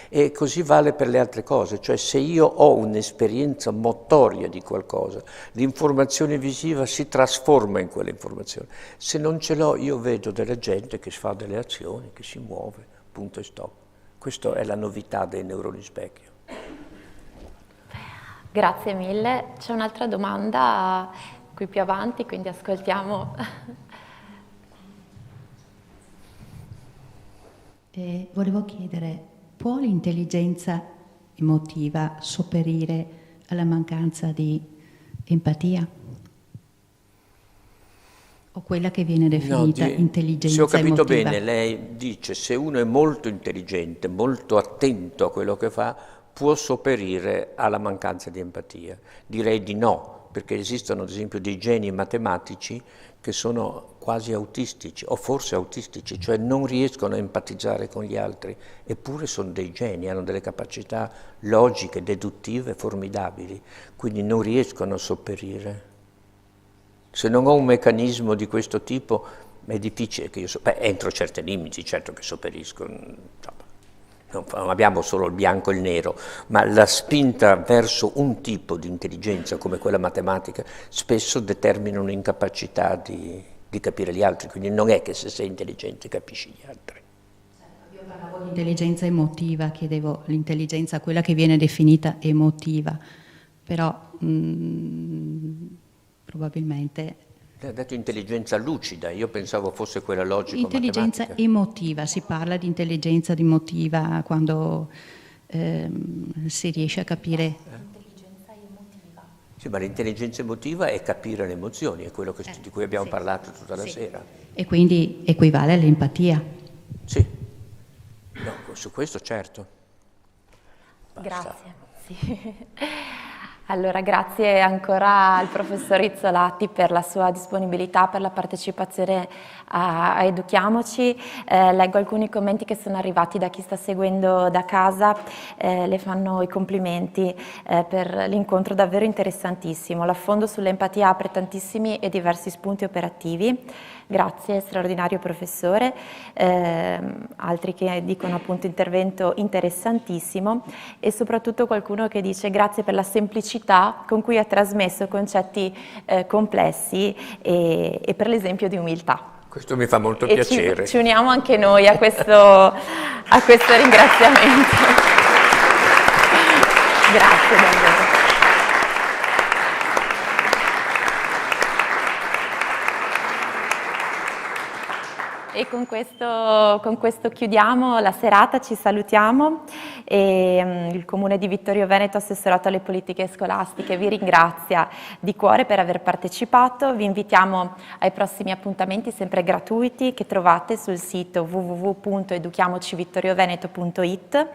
[SPEAKER 3] e così vale per le altre cose. Cioè, se io ho un'esperienza motoria di qualcosa, l'informazione visiva si trasforma in quell'informazione. Se non ce l'ho, io vedo della gente che fa delle azioni, che si muove, punto e stop. Questa è la novità dei neuroni specchio.
[SPEAKER 1] Grazie mille. C'è un'altra domanda qui più avanti, quindi ascoltiamo.
[SPEAKER 11] Volevo chiedere, può l'intelligenza emotiva sopperire alla mancanza di empatia? O quella che viene definita intelligenza emotiva?
[SPEAKER 3] Se ho capito bene, lei dice se uno è molto intelligente, molto attento a quello che fa, può sopperire alla mancanza di empatia. Direi di no, perché esistono ad esempio dei geni matematici che sono quasi autistici, o forse autistici, cioè non riescono a empatizzare con gli altri, eppure sono dei geni, hanno delle capacità logiche, deduttive formidabili, quindi non riescono a sopperire. Se non ho un meccanismo di questo tipo è difficile che io entro certi limiti, certo che sopperisco, non abbiamo solo il bianco e il nero, ma la spinta verso un tipo di intelligenza come quella matematica spesso determina un'incapacità di capire gli altri, quindi non è che se sei intelligente capisci gli altri.
[SPEAKER 11] Io parlavo di intelligenza emotiva, chiedevo l'intelligenza, quella che viene definita emotiva, però probabilmente...
[SPEAKER 3] Ha detto intelligenza lucida, io pensavo fosse quella logico-matematica.
[SPEAKER 11] Intelligenza emotiva, si parla di intelligenza emotiva quando si riesce a capire...
[SPEAKER 1] Intelligenza emotiva.
[SPEAKER 3] Sì, ma l'intelligenza emotiva è capire le emozioni, è quello di cui abbiamo parlato tutta la sera.
[SPEAKER 11] E quindi equivale all'empatia?
[SPEAKER 3] Sì, no, su questo certo. Basta.
[SPEAKER 1] Grazie. Sì. Allora, grazie ancora al professor Rizzolatti per la sua disponibilità, per la partecipazione a Educhiamoci. Leggo alcuni commenti che sono arrivati da chi sta seguendo da casa, le fanno i complimenti per l'incontro davvero interessantissimo. L'affondo sull'empatia apre tantissimi e diversi spunti operativi. Grazie, straordinario professore. Altri che dicono appunto intervento interessantissimo, e soprattutto qualcuno che dice grazie per la semplicità con cui ha trasmesso concetti complessi e per l'esempio di umiltà.
[SPEAKER 3] Questo mi fa molto piacere.
[SPEAKER 1] Ci uniamo anche noi a questo ringraziamento. Grazie davvero. E con questo chiudiamo la serata, ci salutiamo e il Comune di Vittorio Veneto, assessorato alle politiche scolastiche, vi ringrazia di cuore per aver partecipato. Vi invitiamo ai prossimi appuntamenti sempre gratuiti che trovate sul sito www.educhiamocivittorioveneto.it.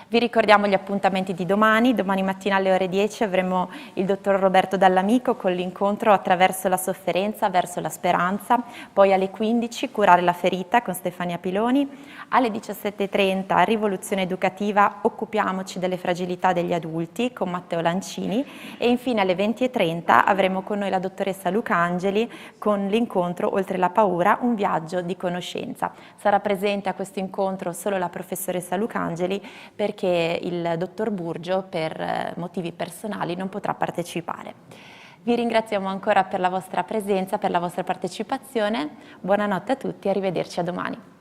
[SPEAKER 1] Vi ricordiamo gli appuntamenti di domani mattina alle ore 10 avremo il dottor Roberto Dall'Amico con l'incontro Attraverso la sofferenza verso la speranza, poi alle 15 Curare la ferita con Stefania Piloni, alle 17:30 Rivoluzione educativa, occupiamoci delle fragilità degli adulti con Matteo Lancini e infine alle 20:30 avremo con noi la dottoressa Luca Angeli con l'incontro Oltre la paura, un viaggio di conoscenza. Sarà presente a questo incontro solo la professoressa Luca Angeli perché il dottor Burgio per motivi personali non potrà partecipare. Vi ringraziamo ancora per la vostra presenza, per la vostra partecipazione. Buonanotte a tutti e arrivederci a domani.